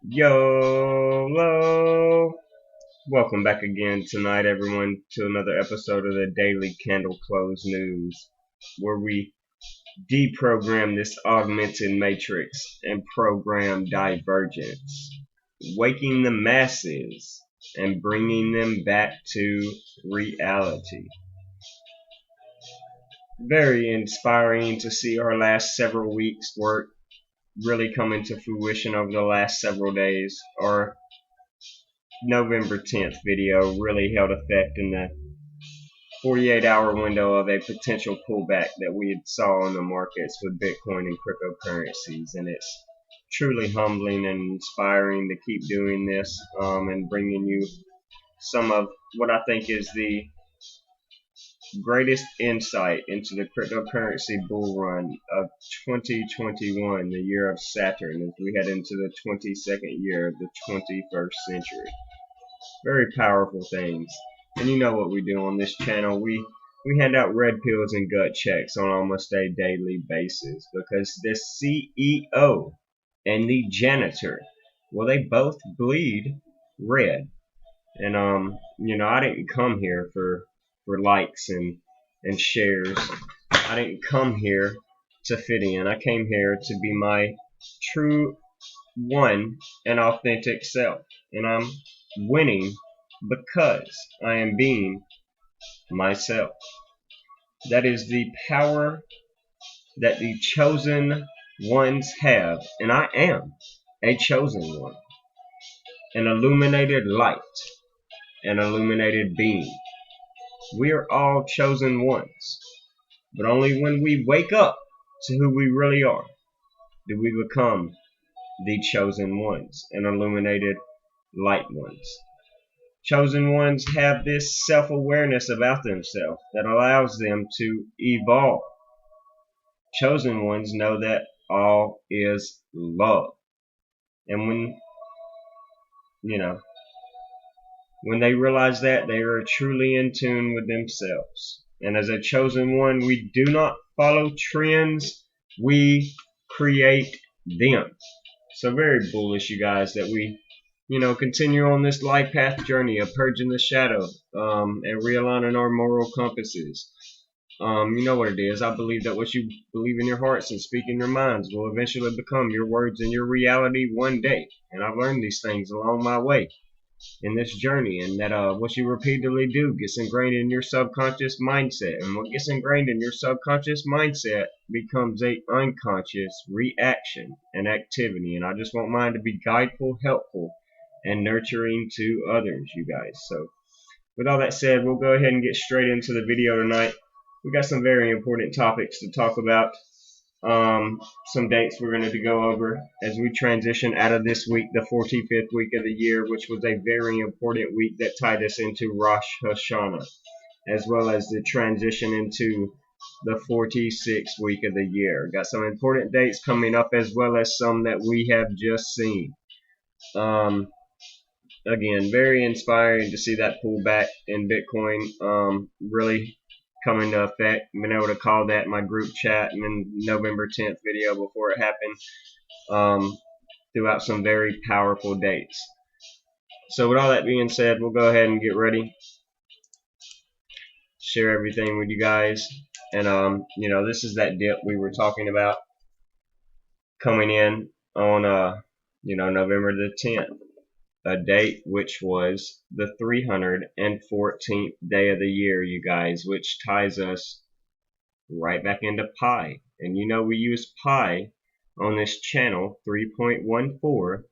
YOLO! Welcome back again tonight, everyone, to another episode of the Daily Candle Close News, where we deprogram this augmented matrix and program divergence, waking the masses and bringing them back to reality. Very inspiring to see our last several weeks' work really come into fruition over the last several days. Our November 10th video really held effect in the 48-hour window of a potential pullback that we had saw in the markets with Bitcoin and cryptocurrencies, and it's truly humbling and inspiring to keep doing this and bringing you some of what I think is the greatest insight into the cryptocurrency bull run of 2021, the year of Saturn, as we head into the 22nd year of the 21st century. Very powerful things. And you know what we do on this channel. We hand out red pills and gut checks on almost a daily basis, because the CEO and the janitor, well, they both bleed red. And I didn't come here for likes and shares. I didn't come here to fit in. I came here to be my true one and authentic self. And I'm winning because I am being myself. That is the power that the chosen ones have, and I am a chosen one, an illuminated light, an illuminated being. We are all chosen ones, but only when we wake up to who we really are do we become the chosen ones and illuminated light ones. Chosen ones have this self-awareness about themselves that allows them to evolve. Chosen ones know that all is love. And when they realize that, they are truly in tune with themselves. And as a chosen one, we do not follow trends, we create them. So very bullish, you guys, that we continue on this life path journey of purging the shadow and realigning our moral compasses. You know what it is. I believe that what you believe in your hearts and speak in your minds will eventually become your words and your reality one day. And I've learned these things along my way in this journey, and that what you repeatedly do gets ingrained in your subconscious mindset, and what gets ingrained in your subconscious mindset becomes a unconscious reaction and activity. And I just want mine to be guideful, helpful, and nurturing to others, you guys. So with all that said, we'll go ahead and get straight into the video tonight. We got some very important topics to talk about. Some dates we're going to go over as we transition out of this week, the 45th week of the year, which was a very important week that tied us into Rosh Hashanah, as well as the transition into the 46th week of the year. Got some important dates coming up, as well as some that we have just seen. Again, very inspiring to see that pullback in Bitcoin really come into effect. Been able to call that in my group chat and then November 10th video before it happened, throughout some very powerful dates. So with all that being said, we'll go ahead and get ready, share everything with you guys. And this is that dip we were talking about coming in on November the 10th, a date which was the 314th day of the year, you guys, which ties us right back into pi. And we use pi on this channel, 3.14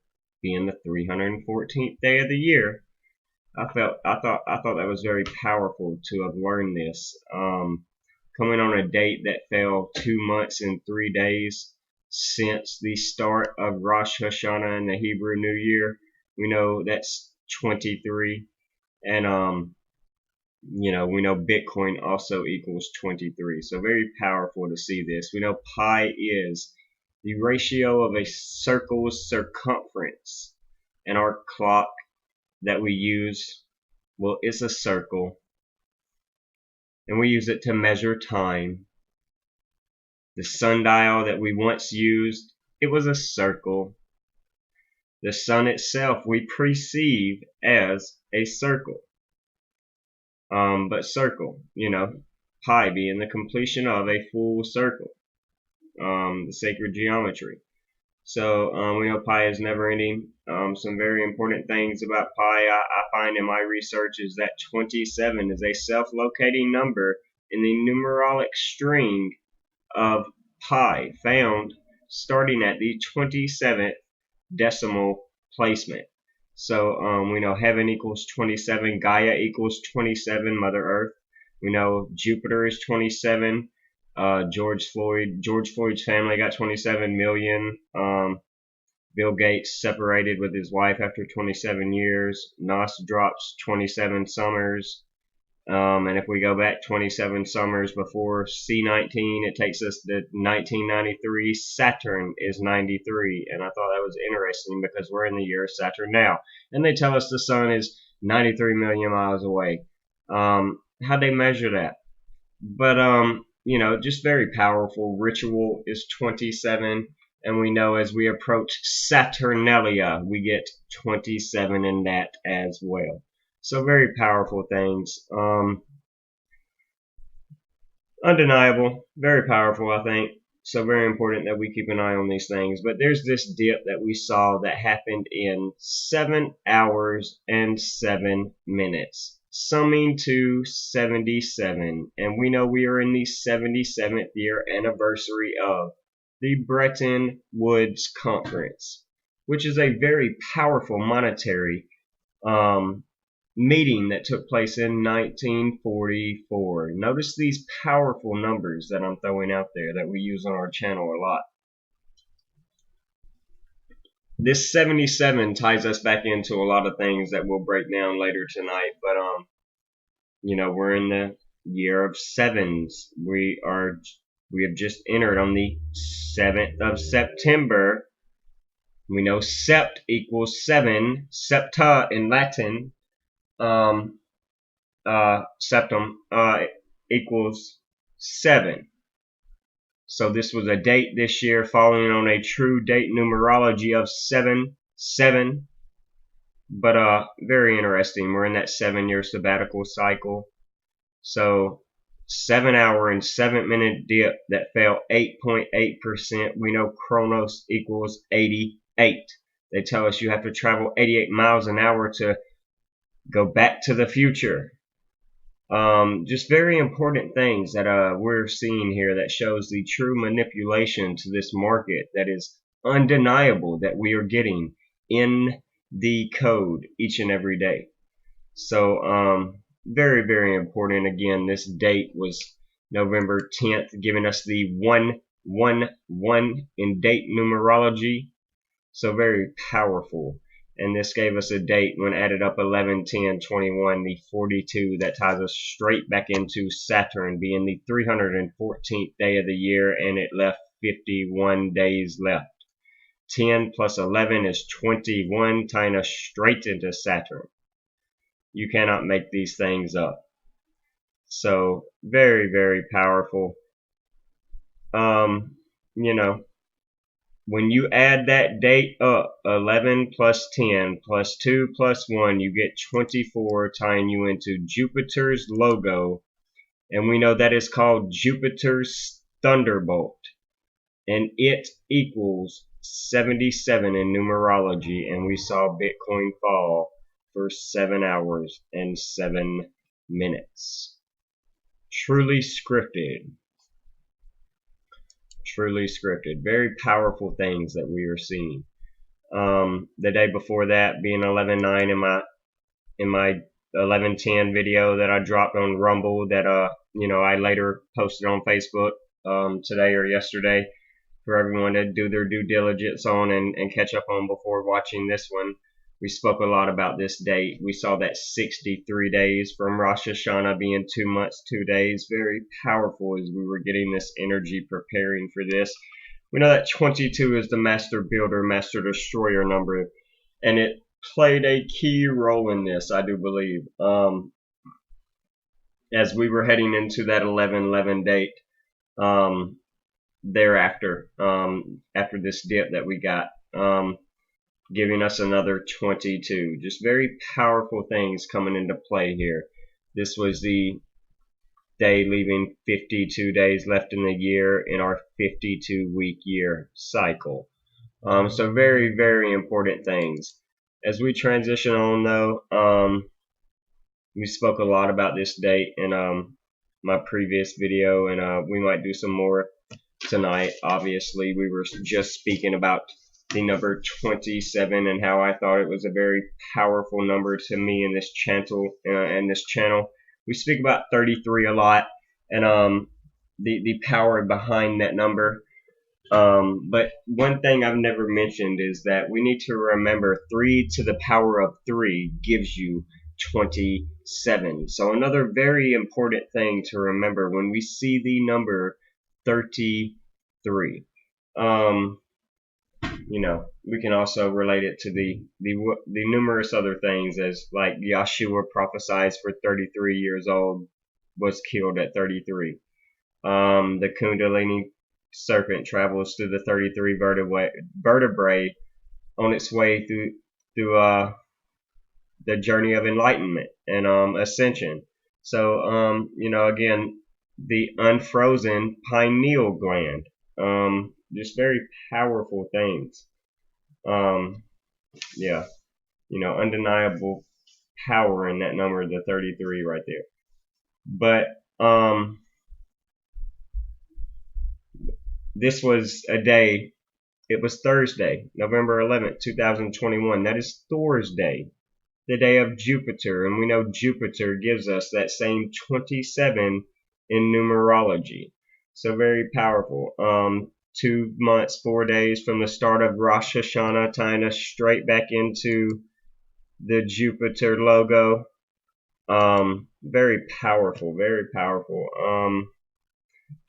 being the 314th day of the year. I thought that was very powerful to have learned this, coming on a date that fell 2 months and 3 days since the start of Rosh Hashanah and the Hebrew New Year. We know that's 23, and we know Bitcoin also equals 23. So very powerful to see this. We know pi is the ratio of a circle's circumference, and our clock that we use, well, it's a circle, and we use it to measure time. The sundial that we once used, it was a circle. The sun itself we perceive as a circle. But circle, pi being the completion of a full circle, the sacred geometry. So we know pi is never ending. Some very important things about pi I find in my research is that 27 is a self-locating number in the numerologic string of pi, found starting at the 27th decimal placement. So we know heaven equals 27, Gaia equals 27, Mother Earth. We know Jupiter is 27. George Floyd's family got 27 million. Bill Gates separated with his wife after 27 years. Nas drops 27 summers. And if we go back 27 summers before C19, it takes us to 1993. Saturn is 93. And I thought that was interesting because we're in the year of Saturn now. And they tell us the sun is 93 million miles away. How'd they measure that? But, just very powerful. Ritual is 27. And we know as we approach Saturnalia, we get 27 in that as well. So very powerful things. Undeniable, very powerful, I think. So very important that we keep an eye on these things. But there's this dip that we saw that happened in 7 hours and 7 minutes, summing to 77. And we know we are in the 77th year anniversary of the Bretton Woods Conference, which is a very powerful monetary meeting that took place in 1944. Notice these powerful numbers that I'm throwing out there that we use on our channel a lot. This 77 ties us back into a lot of things that we'll break down later tonight, but we're in the year of sevens. We have just entered on the 7th of September. We know sept equals 7, septa in Latin. Septum equals 7. So this was a date this year following on a true date numerology of 7-7. But very interesting. We're in that 7-year sabbatical cycle. So 7 hour and 7 minute dip that fell 8.8%. We know Chronos equals 88. They tell us you have to travel 88 miles an hour to go back to the future. Just very important things that we're seeing here that shows the true manipulation to this market that is undeniable that we are getting in the code each and every day. So very, very important. Again, this date was November 10th, giving us the 111 in date numerology. So very powerful. And this gave us a date when added up 11, 10, 21, the 42 that ties us straight back into Saturn being the 314th day of the year, and it left 51 days left. 10 plus 11 is 21, tying us straight into Saturn. You cannot make these things up. So very, very powerful. When you add that date up, 11 plus 10 plus 2 plus 1, you get 24, tying you into Jupiter's logo. And we know that is called Jupiter's Thunderbolt. And it equals 77 in numerology. And we saw Bitcoin fall for 7 hours and 7 minutes. Truly scripted. Truly scripted. Very powerful things that we are seeing. The day before that being 11:9 in my 11:10 video that I dropped on Rumble that I later posted on Facebook today or yesterday for everyone to do their due diligence on and catch up on before watching this one. We spoke a lot about this date. We saw that 63 days from Rosh Hashanah being 2 months, 2 days. Very powerful as we were getting this energy preparing for this. We know that 22 is the master builder, master destroyer number, and it played a key role in this, I do believe. As we were heading into that 11/11 date, thereafter, after this dip that we got. giving us another 22. Just very powerful things coming into play here. This was the day leaving 52 days left in the year in our 52-week year cycle. So very, very important things. As we transition on though, we spoke a lot about this date in my previous video, and we might do some more tonight. Obviously, we were just speaking about the number 27 and how I thought it was a very powerful number to me in this channel. We speak about 33 a lot, and the power behind that number. But one thing I've never mentioned is that we need to remember 3 to the power of 3 gives you 27. So another very important thing to remember when we see the number 33. We can also relate it to the numerous other things, as like Yahshua prophesies for 33 years old, was killed at 33. The Kundalini serpent travels through the 33 vertebrae on its way through the journey of enlightenment and ascension. So again, the unfrozen pineal gland, just very powerful things. Undeniable power in that number, the 33 right there. But this was a day, it was Thursday, November 11th, 2021. That is Thor's Day, the day of Jupiter. And we know Jupiter gives us that same 27 in numerology. So very powerful. 2 months, 4 days from the start of Rosh Hashanah, tying us straight back into the Jupiter logo. Very powerful, very powerful.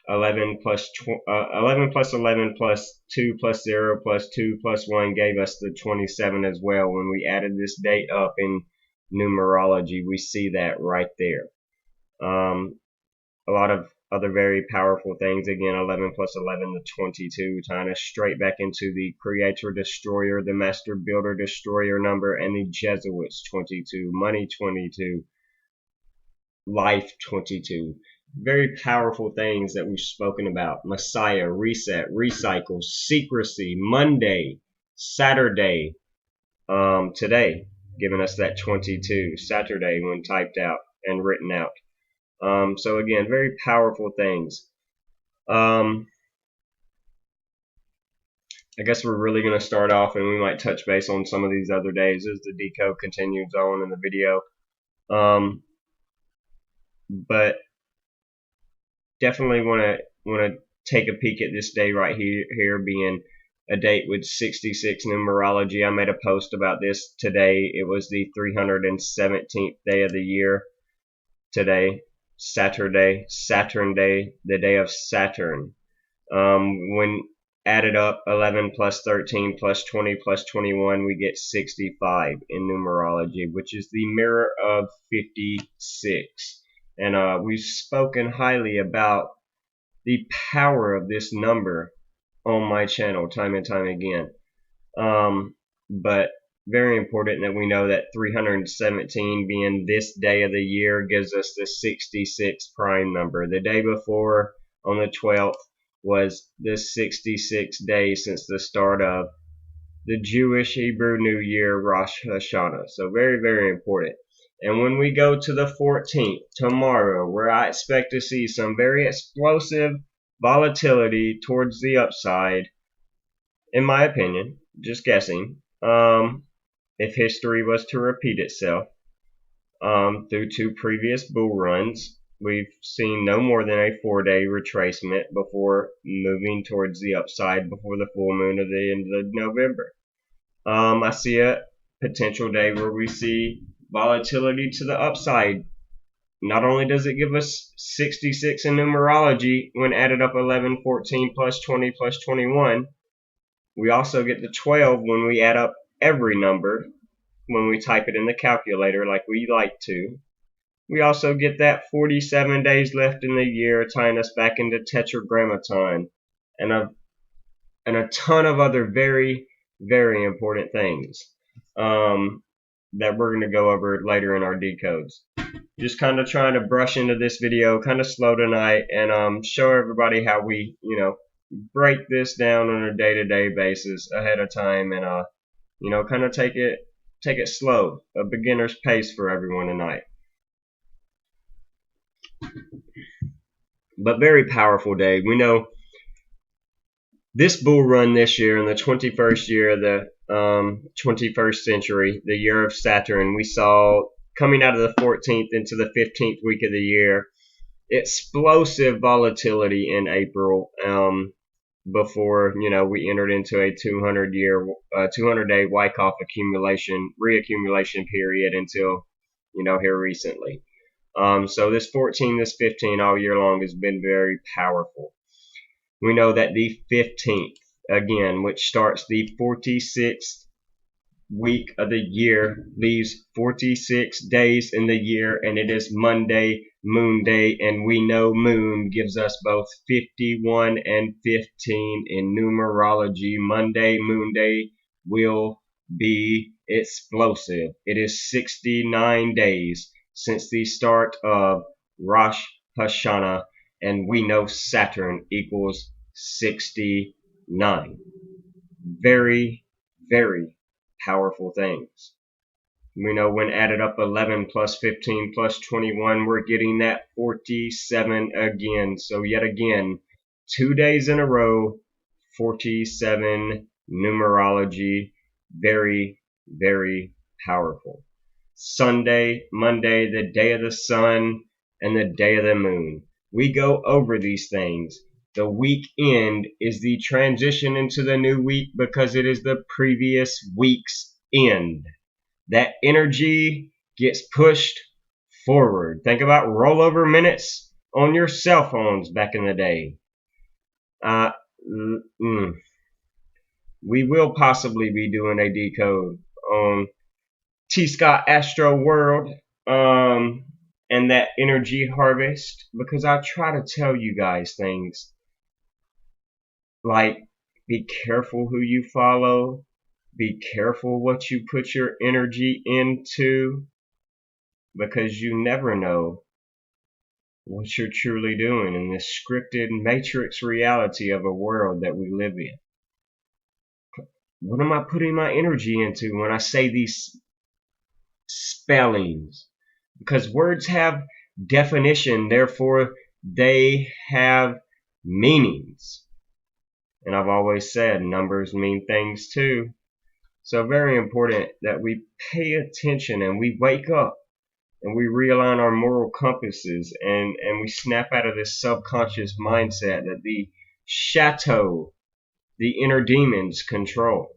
11 plus 11 plus 2 plus 0 plus 2 plus 1 gave us the 27 as well. When we added this date up in numerology, we see that right there. A lot of other very powerful things. Again, 11 plus 11, the 22, tying us straight back into the Creator Destroyer, the Master Builder Destroyer number, and the Jesuits 22, Money 22, Life 22. Very powerful things that we've spoken about. Messiah, reset, recycle, secrecy, Monday, Saturday, today, giving us that 22, Saturday when typed out and written out. So again, very powerful things. I guess we're really going to start off, and we might touch base on some of these other days as the decode continues on in the video. But definitely want to take a peek at this day right here being a date with 66 numerology. I made a post about this today. It was the 317th day of the year today, Saturn Day, the day of Saturn. When added up, 11 plus 13 plus 20 plus 21, we get 65 in numerology, which is the mirror of 56. And we've spoken highly about the power of this number on my channel time and time again. But very important that we know that 317 being this day of the year gives us the 66 prime number. The day before, on the 12th, was the 66th day since the start of the Jewish Hebrew New Year, Rosh Hashanah. So very, very important. And when we go to the 14th, tomorrow, where I expect to see some very explosive volatility towards the upside, in my opinion, just guessing, if history was to repeat itself, through 2 previous bull runs, we've seen no more than a 4-day retracement before moving towards the upside before the full moon of the end of November. I see a potential day where we see volatility to the upside. Not only does it give us 66 in numerology when added up 11, 14 plus 20 plus 21, we also get the 12 when we add up every number when we type it in the calculator like we like to. We also get that 47 days left in the year, tying us back into Tetragrammaton, and a ton of other very, very important things that we're going to go over later in our decodes. Just kind of trying to brush into this video kind of slow tonight and show everybody how we, break this down on a day-to-day basis ahead of time and kind of take it slow, a beginner's pace for everyone tonight. But very powerful day. We know this bull run this year in the 21st year of the 21st century, the year of Saturn, we saw coming out of the 14th into the 15th week of the year, explosive volatility in April before we entered into a 200-day Wyckoff reaccumulation period until here recently. So this 14, this 15 all year long has been very powerful. We know that the 15th, again, which starts the 46th week of the year, leaves 46 days in the year, and it is Monday, Moon Day, and we know Moon gives us both 51 and 15 in numerology. Monday, Moon Day will be explosive. It is 69 days since the start of Rosh Hashanah, and we know Saturn equals 69. Very, very powerful things. We know when added up 11 plus 15 plus 21, we're getting that 47 again. So yet again, 2 days in a row, 47 numerology. Very, very powerful. Sunday, Monday, the day of the sun, and the day of the moon. We go over these things. The weekend is the transition into the new week because it is the previous week's end. That energy gets pushed forward. Think about rollover minutes on your cell phones back in the day. We will possibly be doing a decode on T. Scott Astro World and that energy harvest, because I try to tell you guys things like be careful who you follow, be careful what you put your energy into, because you never know what you're truly doing in this scripted matrix reality of a world that we live in. What am I putting my energy into when I say these spellings? Because words have definition, therefore they have meanings. And I've always said numbers mean things too. So very important that we pay attention and we wake up and we realign our moral compasses and we snap out of this subconscious mindset that the chateau, the inner demons control.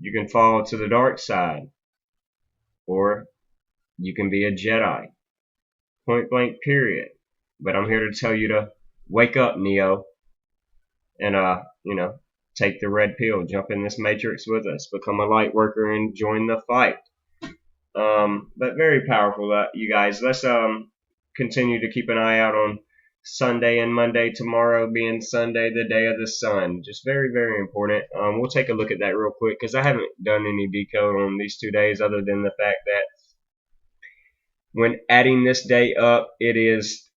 You can fall to the dark side, or you can be a Jedi. Point blank period. But I'm here to tell you to wake up, Neo, and take the red pill, jump in this matrix with us, become a light worker, and join the fight. But very powerful, you guys. Let's continue to keep an eye out on Sunday and Monday, tomorrow being Sunday, the day of the sun. Just very, very important. We'll take a look at that real quick because I haven't done any decode on these 2 days other than the fact that when adding this day up, it is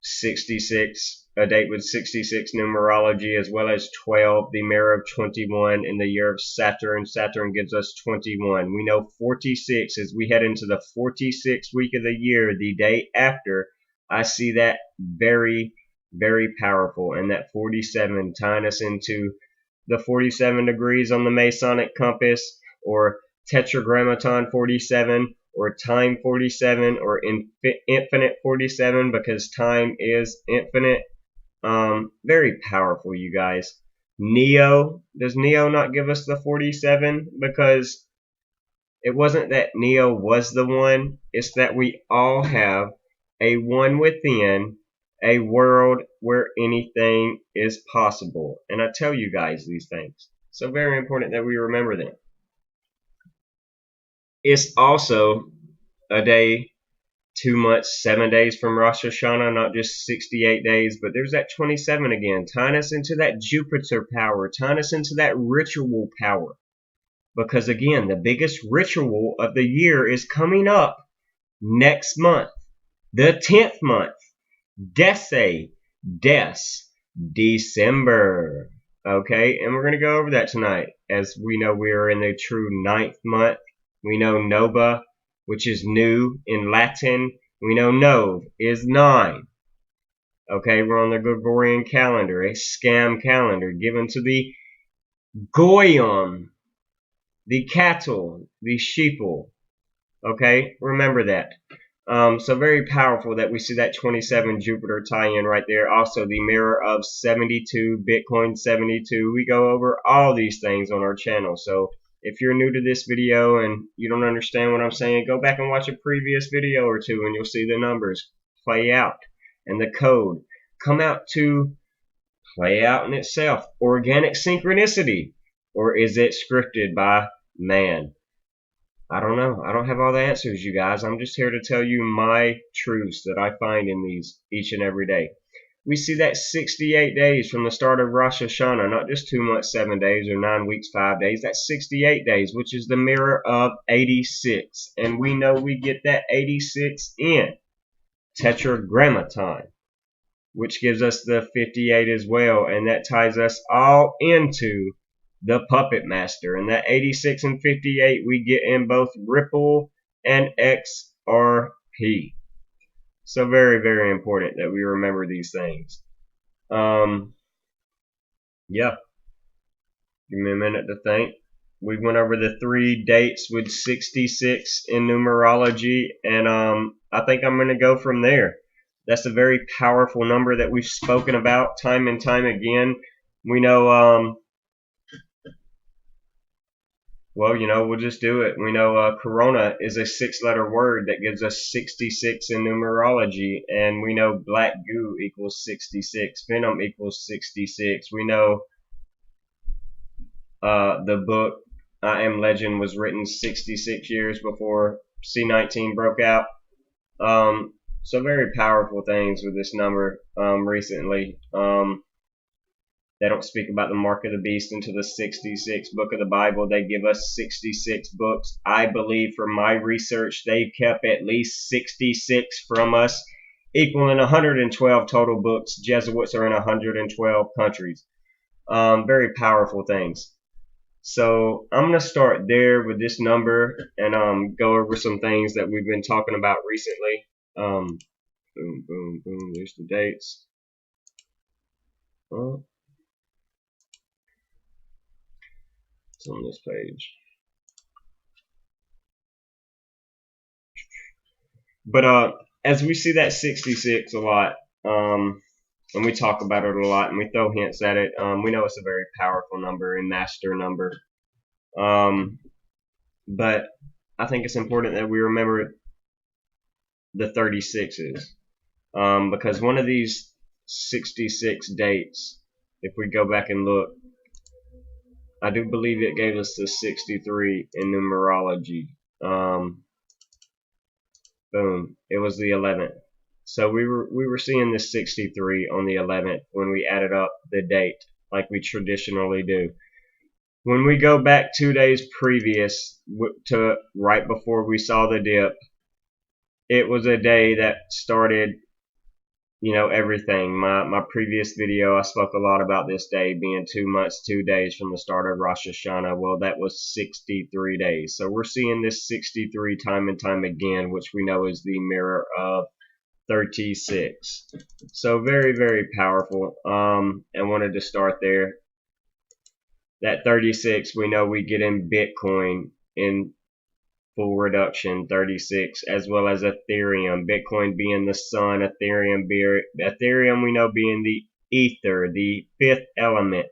66, a date with 66 numerology, as well as 12, the mirror of 21 in the year of Saturn. Saturn gives us 21. We know 46 as we head into the 46th week of the year, the day after. I see that very, very powerful, and that 47 tying us into the 47 degrees on the Masonic compass, or Tetragrammaton 47, or time 47, or infinite 47, because time is infinite. Very powerful, you guys. Neo, does Neo not give us the 47? Because it wasn't that Neo was the one, it's that we all have a one within, a world where anything is possible. And I tell you guys these things. So very important that we remember them. It's also a day 2 months, 7 days from Rosh Hashanah, not just 68 days, but there's that 27 again, tying us into that Jupiter power, tying us into that ritual power. Because again, the biggest ritual of the year is coming up next month, the 10th month, December. Okay, and we're going to go over that tonight. As we know, we are in the true 9th month. We know Nova, which is new in Latin. We know Nov is 9. Okay, we're on the Gregorian calendar, a scam calendar given to the Goyim, the cattle, the sheeple. Okay, remember that. So very powerful that we see that 27 Jupiter tie-in right there. Also the mirror of 72, Bitcoin 72. We go over all these things on our channel. So if you're new to this video and you don't understand what I'm saying, go back and watch a previous video or two and you'll see the numbers play out and the code come out to play out in itself. Organic synchronicity, or is it scripted by man? I don't know. I don't have all the answers, you guys. I'm just here to tell you my truths that I find in these each and every day. We see that 68 days from the start of Rosh Hashanah, not just 2 months, 7 days, or 9 weeks, 5 days. That's 68 days, which is the mirror of 86. And we know we get that 86 in Tetragrammaton, which gives us the 58 as well. And that ties us all into the Puppet Master, and that 86 and 58 we get in both Ripple and XRP. So very, very important that we remember these things. Yeah, give me a minute to think. We went over the 3 dates with 66 in numerology, and I think I'm going to go from there. That's a very powerful number that we've spoken about time and time again. We know well, you know, we'll just do it. We know Corona is a 6-letter word that gives us 66 in numerology. And we know black goo equals 66. Venom equals 66. We know the book I Am Legend was written 66 years before C19 broke out. So very powerful things with this number recently. They don't speak about the mark of the beast until the 66th book of the Bible. They give us 66 books. I believe from my research, they've kept at least 66 from us, equaling 112 total books. Jesuits are in 112 countries. Very powerful things. So I'm going to start there with this number and go over some things that we've been talking about recently. Boom, boom, boom. There's the dates. On this page. But as we see that 66 a lot, and we talk about it a lot, and we throw hints at it, we know it's a very powerful number and master number. But I think it's important that we remember the 36s, because one of these 66 dates, if we go back and look, I do believe it gave us the 63 in numerology. Boom. It was the 11th. So we were seeing this 63 on the 11th when we added up the date like we traditionally do. When we go back 2 days previous to right before we saw the dip, it was a day that started, you know, everything. My previous video, I spoke a lot about this day being 2 months, 2 days from the start of Rosh Hashanah. Well, that was 63 days. So we're seeing this 63 time and time again, which we know is the mirror of 36. So very, very powerful. I wanted to start there. That 36, we know we get in Bitcoin in full reduction, 36, as well as Ethereum. Bitcoin being the sun, Ethereum we know being the ether, the 5th element,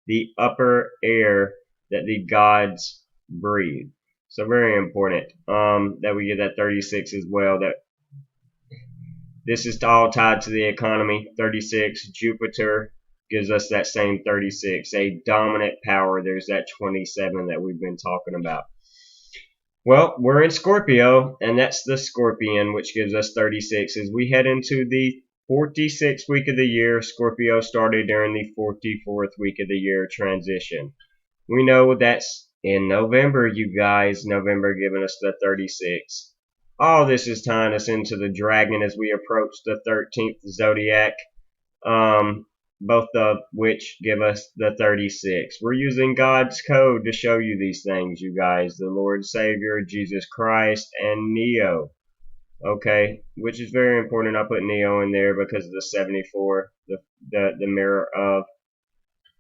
the upper air that the gods breathe. So very important that we get that 36 as well. That this is all tied to the economy. 36, Jupiter gives us that same 36, a dominant power. There's that 27 that we've been talking about. Well, we're in Scorpio, and that's the Scorpion, which gives us 36. As we head into the 46th week of the year, Scorpio started during the 44th week of the year transition. We know that's in November, you guys. November giving us the 36. All this is tying us into the dragon as we approach the 13th zodiac. Both of which give us the 36. We're using God's code to show you these things, you guys. The Lord Savior, Jesus Christ, and Neo. Okay, which is very important. I put Neo in there because of the 74, the mirror of.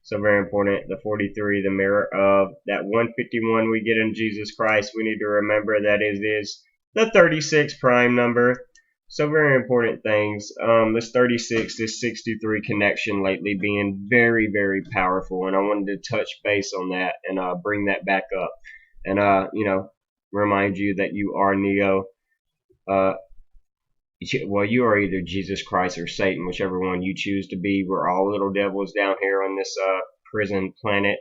So very important. The 43, the mirror of. That 151 we get in Jesus Christ, we need to remember that it is the 36 prime number. So very important things. This 36, this 63 connection lately being very, very powerful, and I wanted to touch base on that and bring that back up, and remind you that you are Neo. Well, you are either Jesus Christ or Satan, whichever one you choose to be. We're all little devils down here on this prison planet.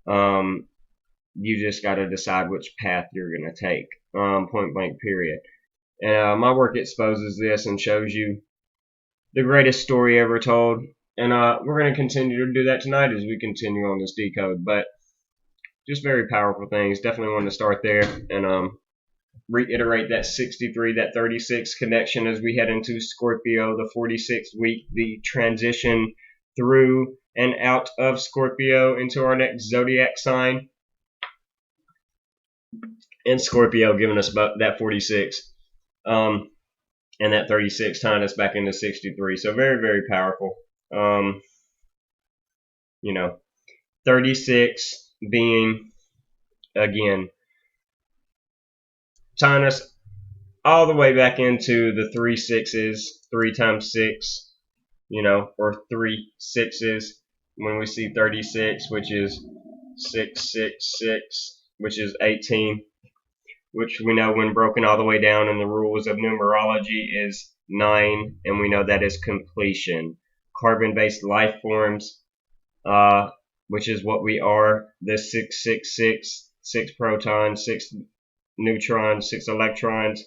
You just got to decide which path you're gonna take. Point blank, period. And my work exposes this and shows you the greatest story ever told. And we're going to continue to do that tonight as we continue on this decode. But just very powerful things. Definitely want to start there and reiterate that 63, that 36 connection as we head into Scorpio, the 46th week, the transition through and out of Scorpio into our next zodiac sign. And Scorpio giving us about that 46. And that 36 tying us back into 63. So very, very powerful. 36 being, again, tying us all the way back into the 3 sixes, 3 times 6, or 3 sixes. When we see 36, which is 666, which is 18. Which we know when broken all the way down in the rules of numerology is 9, and we know that is completion. Carbon-based life forms, which is what we are, the 666, 6 protons, 6 neutrons, 6 electrons,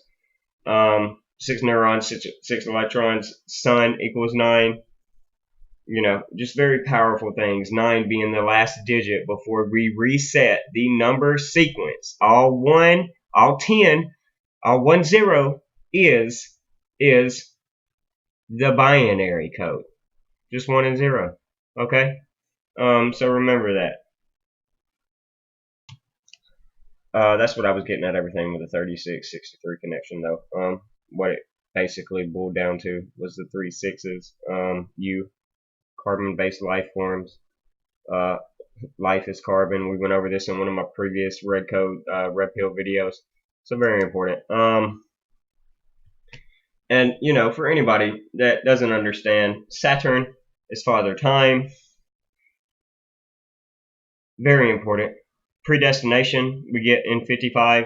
6 neurons, 6 electrons, sun equals 9. Just very powerful things. 9 being the last digit before we reset the number sequence. All 1, all 10, all 10 is the binary code. Just 1 and 0. Okay? So remember that. That's what I was getting at everything with the 36-63 connection though. What it basically boiled down to was the 3 sixes. Carbon-based life forms. Life is carbon. We went over this in one of my previous red pill videos. So very important. And for anybody that doesn't understand, Saturn is Father Time. Very important. Predestination we get in 55.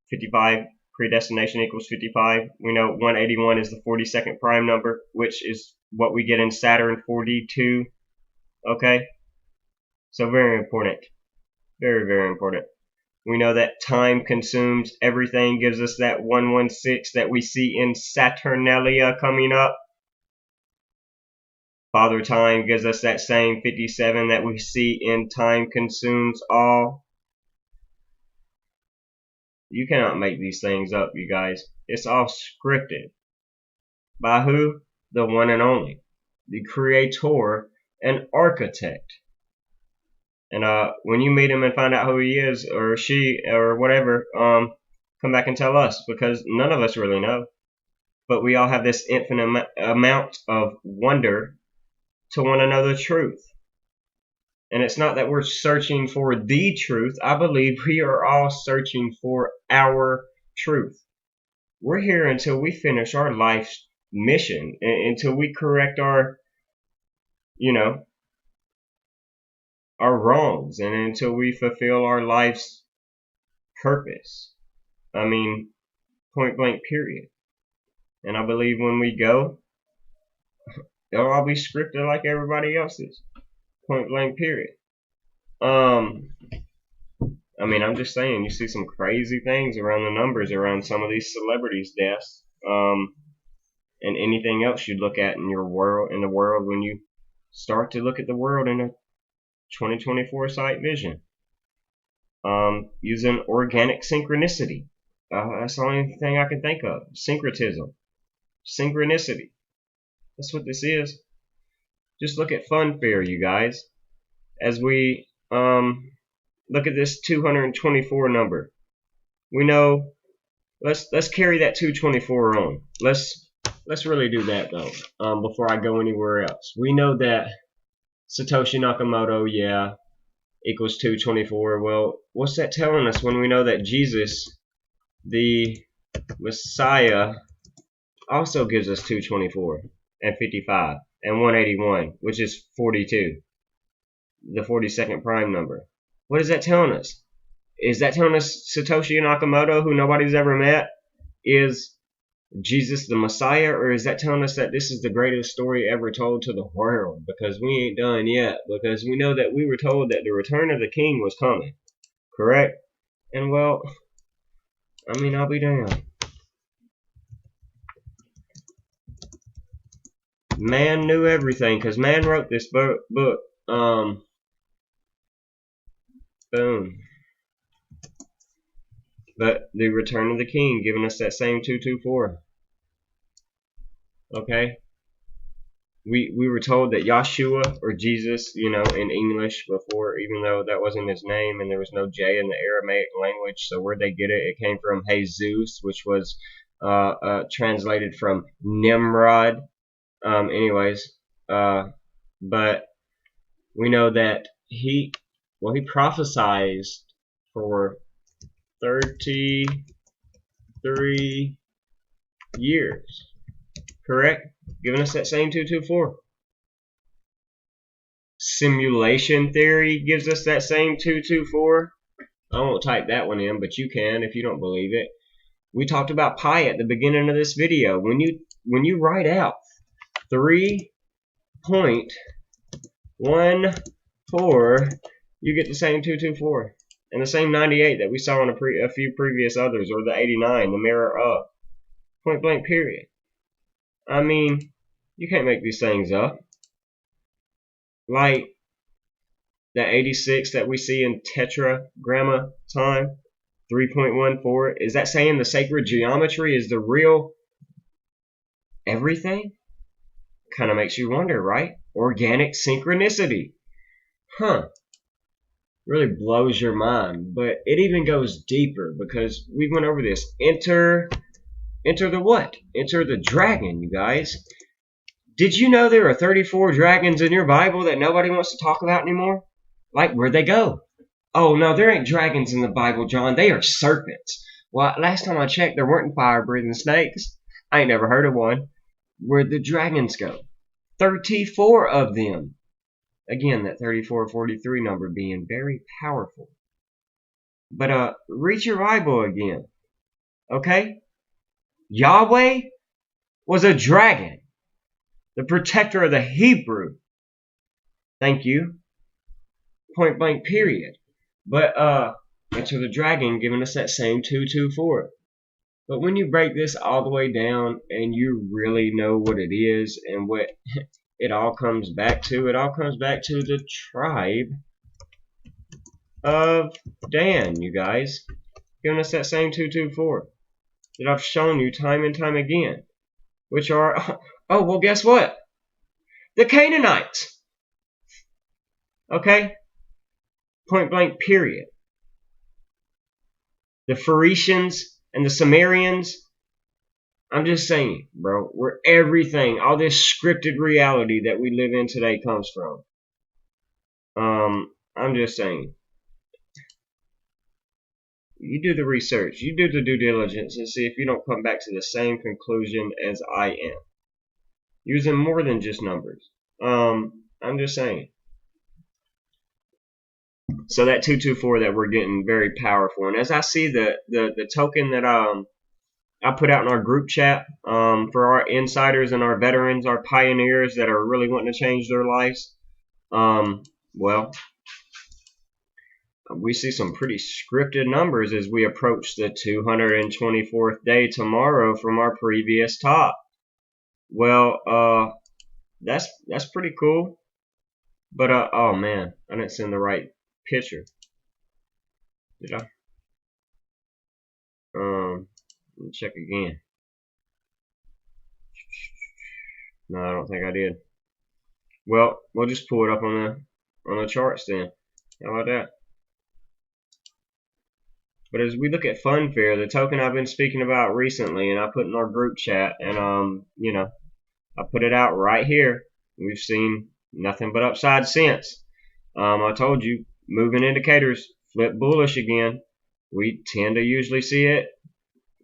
55 predestination equals 55. We know 181 is the 42nd prime number, which is what we get in Saturn 42. Okay? So very important. Very, very important. We know that time consumes everything, gives us that 116 that we see in Saturnalia coming up. Father Time gives us that same 57 that we see in Time Consumes All. You cannot make these things up, you guys. It's all scripted. By who? The one and only. The creator and architect. And when you meet him and find out who he is, or she, or whatever, come back and tell us, because none of us really know. But we all have this infinite amount of wonder to want to know the truth. And it's not that we're searching for the truth. I believe we are all searching for our truth. We're here until we finish our life's mission, until we correct our, our wrongs, and until we fulfill our life's purpose. I mean, point blank, period. And I believe when we go, they'll all be scripted like everybody else's. Point blank, period. I mean, I'm just saying, you see some crazy things around the numbers around some of these celebrities' deaths, and anything else you look at in your world, in the world, when you start to look at the world in a 2024 sight vision, using organic synchronicity. That's the only thing I can think of. Syncretism, synchronicity. That's what this is. Just look at Fun Fair, you guys, as we look at this 224 number. We know, let's carry that 224 on. Let's really do that though. Before I go anywhere else, we know that Satoshi Nakamoto, yeah, equals 224. Well, what's that telling us when we know that Jesus, the Messiah, also gives us 224 and 55 and 181, which is 42, the 42nd prime number. What is that telling us? Is that telling us Satoshi Nakamoto, who nobody's ever met, is Jesus the Messiah, or is that telling us that this is the greatest story ever told to the world? Because we ain't done yet, because we know that we were told that the return of the king was coming, correct? And well, I mean, I'll be damned. Man knew everything, because man wrote this book. Boom. But the return of the king giving us that same 224. Okay? We were told that Yahshua, or Jesus, you know, in English before, even though that wasn't his name and there was no J in the Aramaic language, so where'd they get it? It came from Jesus, which was translated from Nimrod. But we know that he prophesied for 33 years, correct? Giving us that same 224. Simulation theory gives us that same 224. I won't type that one in, but you can if you don't believe it. We talked about pi at the beginning of this video. When you write out 3.14, you get the same 224 and the same 98 that we saw in a few previous others, or the 89, the mirror up. Point blank period. I mean, you can't make these things up. Like the 86 that we see in tetragrammaton, 3.14, is that saying the sacred geometry is the real everything? Kind of makes you wonder, right? Organic synchronicity. Huh. Really blows your mind. But it even goes deeper, because we went over this. Enter the what? Enter the dragon, you guys. Did you know there are 34 dragons in your Bible that nobody wants to talk about anymore? Like, where'd they go? Oh, no, there ain't dragons in the Bible, John. They are serpents. Well, last time I checked, there weren't fire-breathing snakes. I ain't never heard of one. Where'd the dragons go? 34 of them. Again, that 3443 number being very powerful. But read your Bible again. Okay? Yahweh was a dragon, the protector of the Hebrew. Thank you. Point blank period. But enter the dragon giving us that same 224. But when you break this all the way down and you really know what it is and what it all comes back to the tribe of Dan, you guys. Giving us that same 224 that I've shown you time and time again. Which are, oh, well, guess what? The Canaanites. Okay? Point blank period. The Phoenicians and the Sumerians. I'm just saying, bro, where everything, all this scripted reality that we live in today comes from. I'm just saying. You do the research, you do the due diligence, and see if you don't come back to the same conclusion as I am. Using more than just numbers. I'm just saying. So that 224 that we're getting, very powerful. And as I see the token that I put out in our group chat for our insiders and our veterans, our pioneers that are really wanting to change their lives, well, we see some pretty scripted numbers as we approach the 224th day tomorrow from our previous top. Well, that's pretty cool. But oh man, I didn't send the right picture. Did I? Let me check again. No, I don't think I did. Well, we'll just pull it up on the charts then. How about that? But as we look at Funfair, the token I've been speaking about recently, and I put in our group chat, and you know, I put it out right here. We've seen nothing but upside since. I told you, moving indicators flip bullish again. We tend to usually see it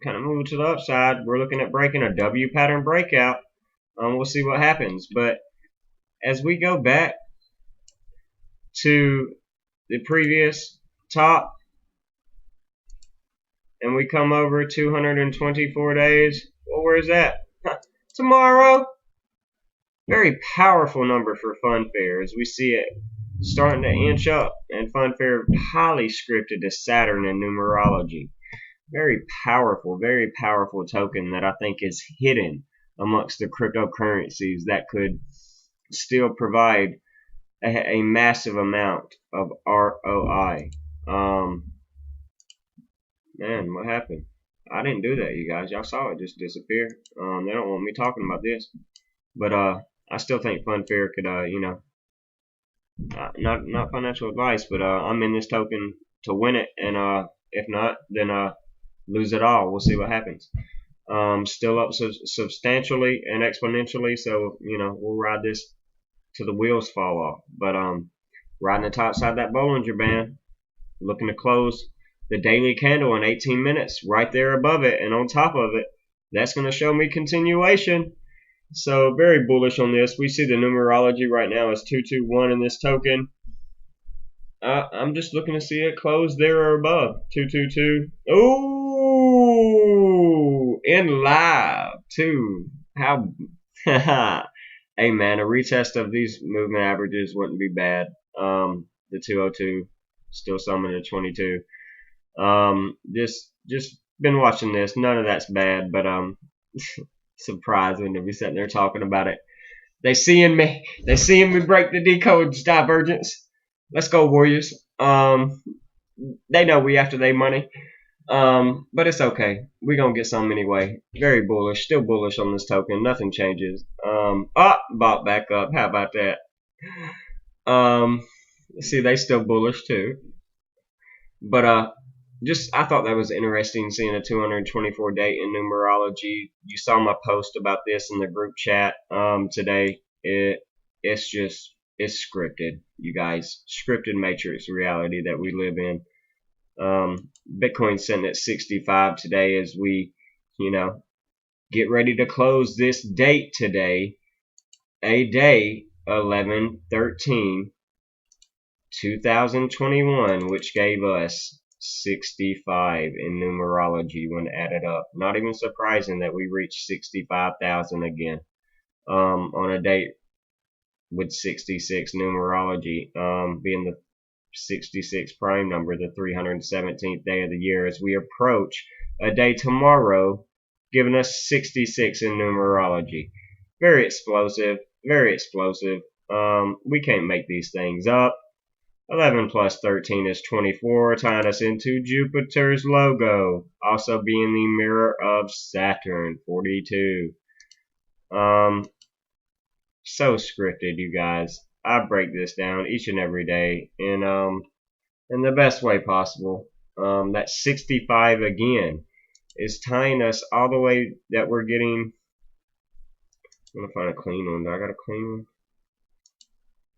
kind of move to the upside. We're looking at breaking a W pattern breakout. We'll see what happens. But as we go back to the previous top, and we come over 224 days, well, where's that? Tomorrow. Very powerful number for Funfair as we see it starting to inch up, and Funfair highly scripted to Saturn in numerology. Very powerful token that I think is hidden amongst the cryptocurrencies that could still provide a massive amount of ROI. Man, what happened? I didn't do that, you guys. Y'all saw it just disappear. They don't want me talking about this, but I still think Funfair could, you know, not financial advice, but I'm in this token to win it, and if not, then lose it all. We'll see what happens. Still up substantially and exponentially, so you know we'll ride this till the wheels fall off. But riding the top side of that Bollinger Band, looking to close the daily candle in 18 minutes, right there above it, and on top of it, that's going to show me continuation. So very bullish on this. We see the numerology right now is 221 in this token. I'm just looking to see it close there or above 222. Oh, in live too. How? Hey man, a retest of these movement averages wouldn't be bad. The 202 still summing to 22. Just been watching this. None of that's bad, but surprising to be sitting there talking about it. They seeing me break the decodes divergence. Let's go Warriors. They know we after their money. But it's okay. We're gonna get some anyway. Very bullish, still bullish on this token. Nothing changes. Bought back up. How about that? See, they still bullish too. But I thought that was interesting seeing a 224 date in numerology. You saw my post about this in the group chat today. It's scripted, you guys. Scripted matrix reality that we live in. Bitcoin sitting at 65 today as we, you know, get ready to close this date today. A day 11/13/2021, which gave us 65 in numerology when added up. Not even surprising that we reached 65,000 again on a date with 66 numerology, being the 66 prime number, the 317th day of the year, as we approach a day tomorrow giving us 66 in numerology. Very explosive, very explosive. We can't make these things up. 11 plus 13 is 24, tying us into Jupiter's logo, also being the mirror of Saturn, 42. So scripted, you guys. I break this down each and every day in the best way possible. That 65 again is tying us all the way that we're getting. I'm gonna find a clean one. Do I got a clean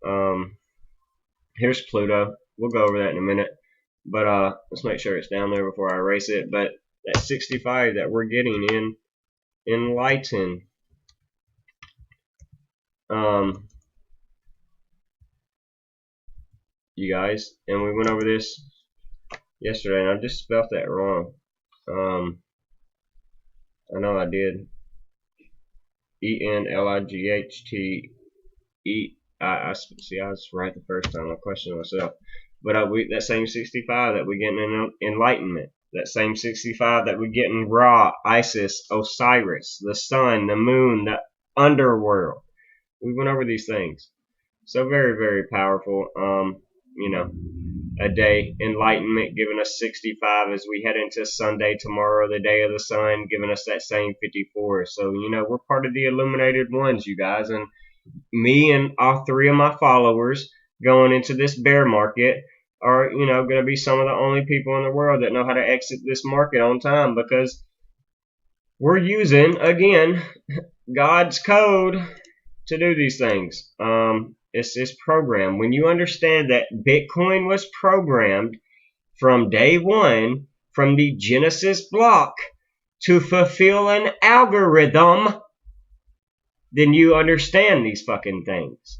one? Here's Pluto. We'll go over that in a minute. But let's make sure it's down there before I erase it. But that 65 that we're getting in Enlighten. You guys, and we went over this yesterday, and I just spelled that wrong. I know I did. ENLIGHT. I was right the first time. I questioned myself. But that same 65 that we get in Enlightenment, that same 65 that we get in Ra, Isis, Osiris, the sun, the moon, the underworld. We went over these things. So very, very powerful. You know, a day. Enlightenment giving us 65 as we head into Sunday tomorrow, the day of the sun, giving us that same 54. So, you know, we're part of the illuminated ones, you guys. And me and all three of my followers going into this bear market are, you know, going to be some of the only people in the world that know how to exit this market on time, because we're using, again, God's code to do these things. It's programmed. When you understand that Bitcoin was programmed from day one, from the Genesis block, to fulfill an algorithm, then you understand these fucking things.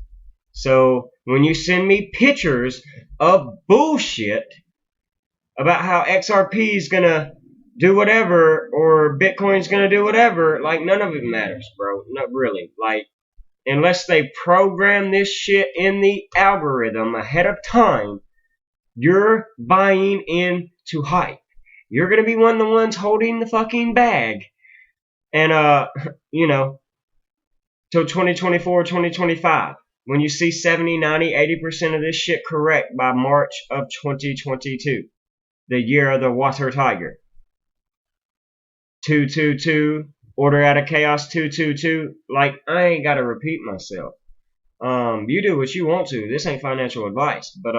So when you send me pictures of bullshit about how XRP is gonna do whatever or Bitcoin's gonna do whatever, like, none of it matters, bro. Not really. Like, unless they program this shit in the algorithm ahead of time, you're buying into hype. You're gonna be one of the ones holding the fucking bag. And you know, till 2024, 2025. When you see 70, 90, 80% of this shit correct by March of 2022, the year of the water tiger. 222, order out of chaos 222. Like, I ain't gotta repeat myself. You do what you want to. This ain't financial advice. But,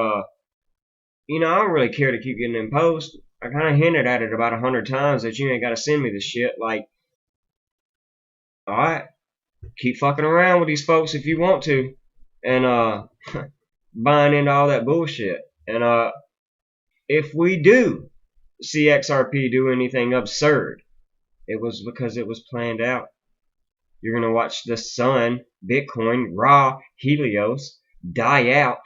you know, I don't really care to keep getting in post. I kind of hinted at it about 100 times that you ain't gotta send me this shit. Like, alright, keep fucking around with these folks if you want to. And, buying into all that bullshit. And, if we do see XRP do anything absurd, it was because it was planned out. You're going to watch the sun, Bitcoin, Ra, Helios die out,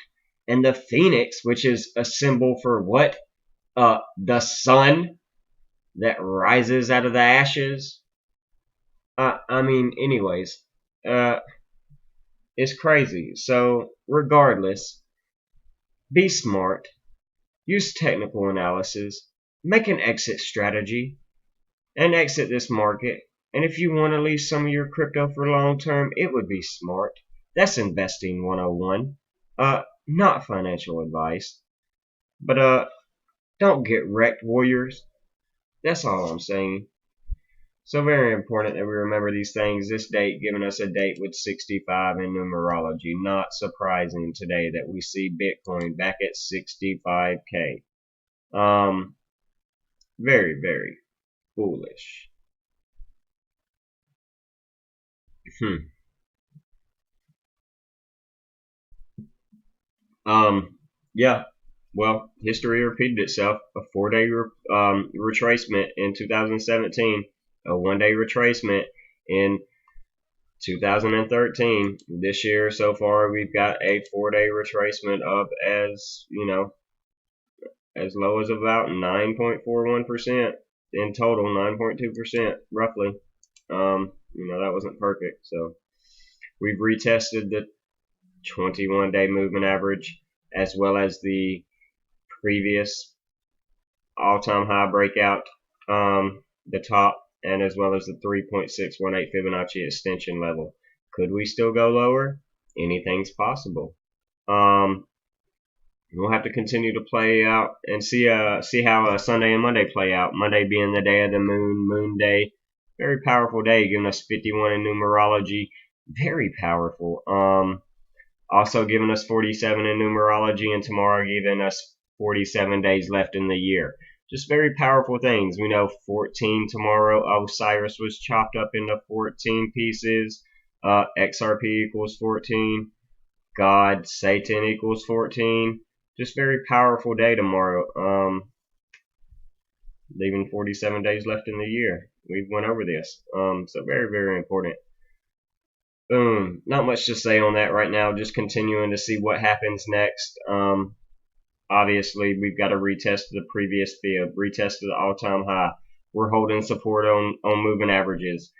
and the Phoenix, which is a symbol for what? The sun that rises out of the ashes. I mean, anyways, it's crazy. So, regardless, be smart, use technical analysis, make an exit strategy, and exit this market. And if you want to leave some of your crypto for long term, it would be smart. That's investing 101. Not financial advice. But don't get wrecked, warriors. That's all I'm saying. So very important that we remember these things. This date giving us a date with 65 in numerology. Not surprising today that we see Bitcoin back at 65K. Very, very foolish. Yeah. Well, history repeated itself. A 4-day retracement in 2017. A 1-day retracement in 2013. This year so far, we've got a 4-day retracement up as, you know, as low as about 9.41% in total, 9.2% roughly. You know, that wasn't perfect. So we've retested the 21-day moving average as well as the previous all-time high breakout, the top, and as well as the 3.618 Fibonacci extension level. Could we still go lower? Anything's possible. We'll have to continue to play out and see how Sunday and Monday play out. Monday being the day of the moon, moon day. Very powerful day, giving us 51 in numerology. Very powerful. Also giving us 47 in numerology, and tomorrow giving us 47 days left in the year. Just very powerful things. We know 14 tomorrow. Osiris was chopped up into 14 pieces. XRP equals 14. God, Satan equals 14. Just very powerful day tomorrow. Leaving 47 days left in the year. We went over this. So very, very important. Boom. Not much to say on that right now. Just continuing to see what happens next. Obviously, we've got to retest the previous fib, retest the all-time high. We're holding support on moving averages,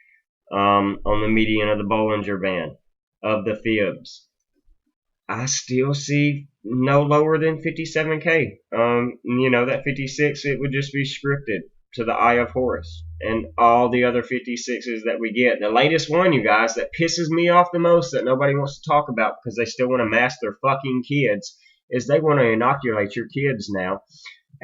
on the median of the Bollinger Band of the fibs. I still see no lower than 57K. That 56, it would just be scripted to the Eye of Horus. And all the other 56s that we get. The latest one, you guys, that pisses me off the most, that nobody wants to talk about because they still want to mask their fucking kids, is they want to inoculate your kids now,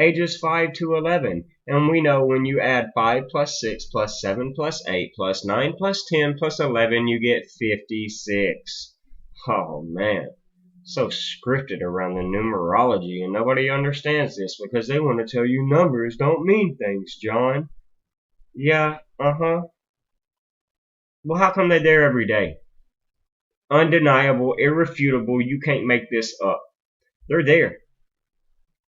ages 5 to 11. And we know when you add 5 plus 6 plus 7 plus 8 plus 9 plus 10 plus 11, you get 56. Oh, man. So scripted around the numerology, and nobody understands this because they want to tell you numbers don't mean things, John. Yeah, Well, how come they're there every day? Undeniable, irrefutable, you can't make this up. They're there.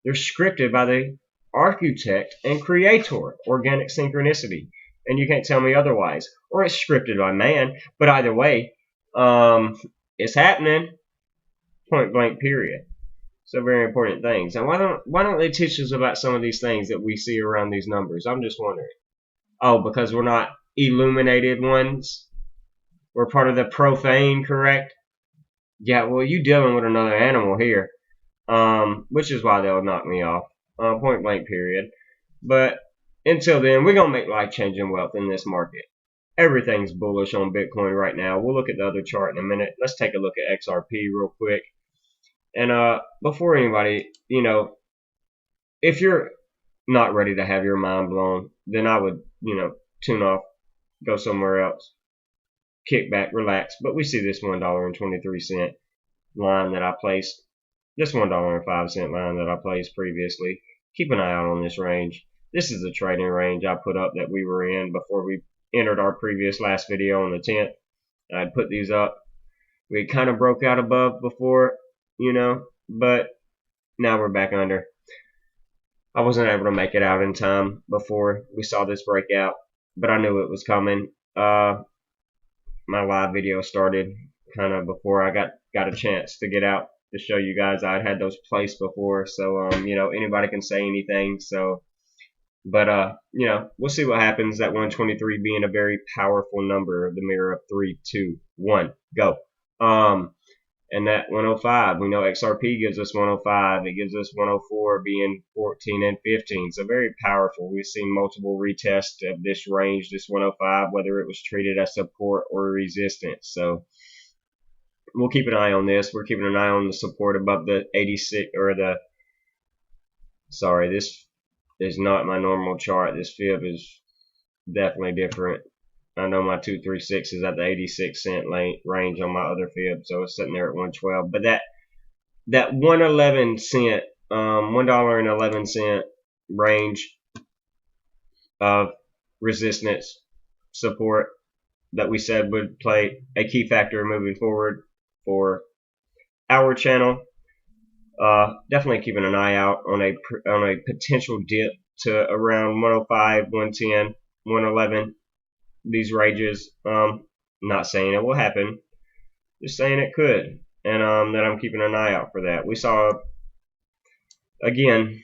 They're scripted by the architect and creator, organic synchronicity. And you can't tell me otherwise. Or it's scripted by man, but either way, it's happening. Point blank, period. So very important things. And why don't they teach us about some of these things that we see around these numbers? I'm just wondering. Oh, because we're not illuminated ones? We're part of the profane, correct? Yeah, well, you dealing with another animal here. Which is why they'll knock me off. Point blank, period. But until then, we're going to make life-changing wealth in this market. Everything's bullish on Bitcoin right now. We'll look at the other chart in a minute. Let's take a look at XRP real quick. And before anybody, if you're not ready to have your mind blown, then I would, tune off, go somewhere else, kick back, relax. But we see this $1.23 line that I placed, this $1.05 line that I placed previously. Keep an eye out on this range. This is the trading range I put up that we were in before we entered our previous last video on the 10th. I'd put these up. We kind of broke out above before, but now we're back under. I wasn't able to make it out in time before we saw this breakout, but I knew it was coming. My live video started kind of before I got a chance to get out to show you guys I'd had those placed before. So, anybody can say anything. So, but, we'll see what happens. That 123 being a very powerful number, the mirror of 3, 2, 1, go. And that 105, we know XRP gives us 105. It gives us 104 being 14 and 15. So very powerful. We've seen multiple retests of this range, this 105, whether it was treated as support or resistance. So we'll keep an eye on this. We're keeping an eye on the support above the 86 or sorry, this is not my normal chart. This fib is definitely different. I know my 236 is at the 86-cent range on my other fib, so it's sitting there at 112. But that 111 cent, $1.11 range of resistance support that we said would play a key factor moving forward for our channel. Definitely keeping an eye out on a potential dip to around 105, 110, 111. These ranges, not saying it will happen, just saying it could, and that I'm keeping an eye out for that. We saw again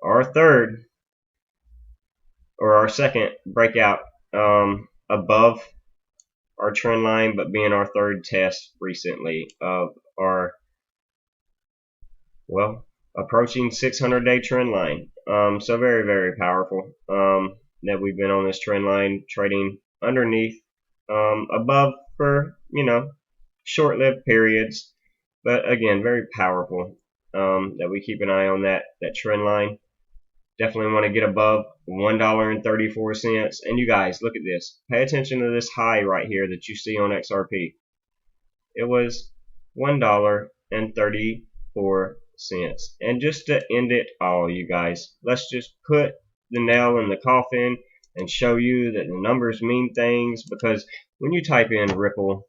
our second breakout above our trend line, but being our third test recently of our approaching 600-day trend line. So very, very powerful that we've been on this trend line trading underneath, above for short-lived periods, but again very powerful that we keep an eye on that trend line. Definitely want to get above $1.34. And you guys, look at this. Pay attention to this high right here that you see on XRP. It was $1.34. And just to end it all, you guys, let's just put the nail in the coffin and show you that the numbers mean things, because when you type in Ripple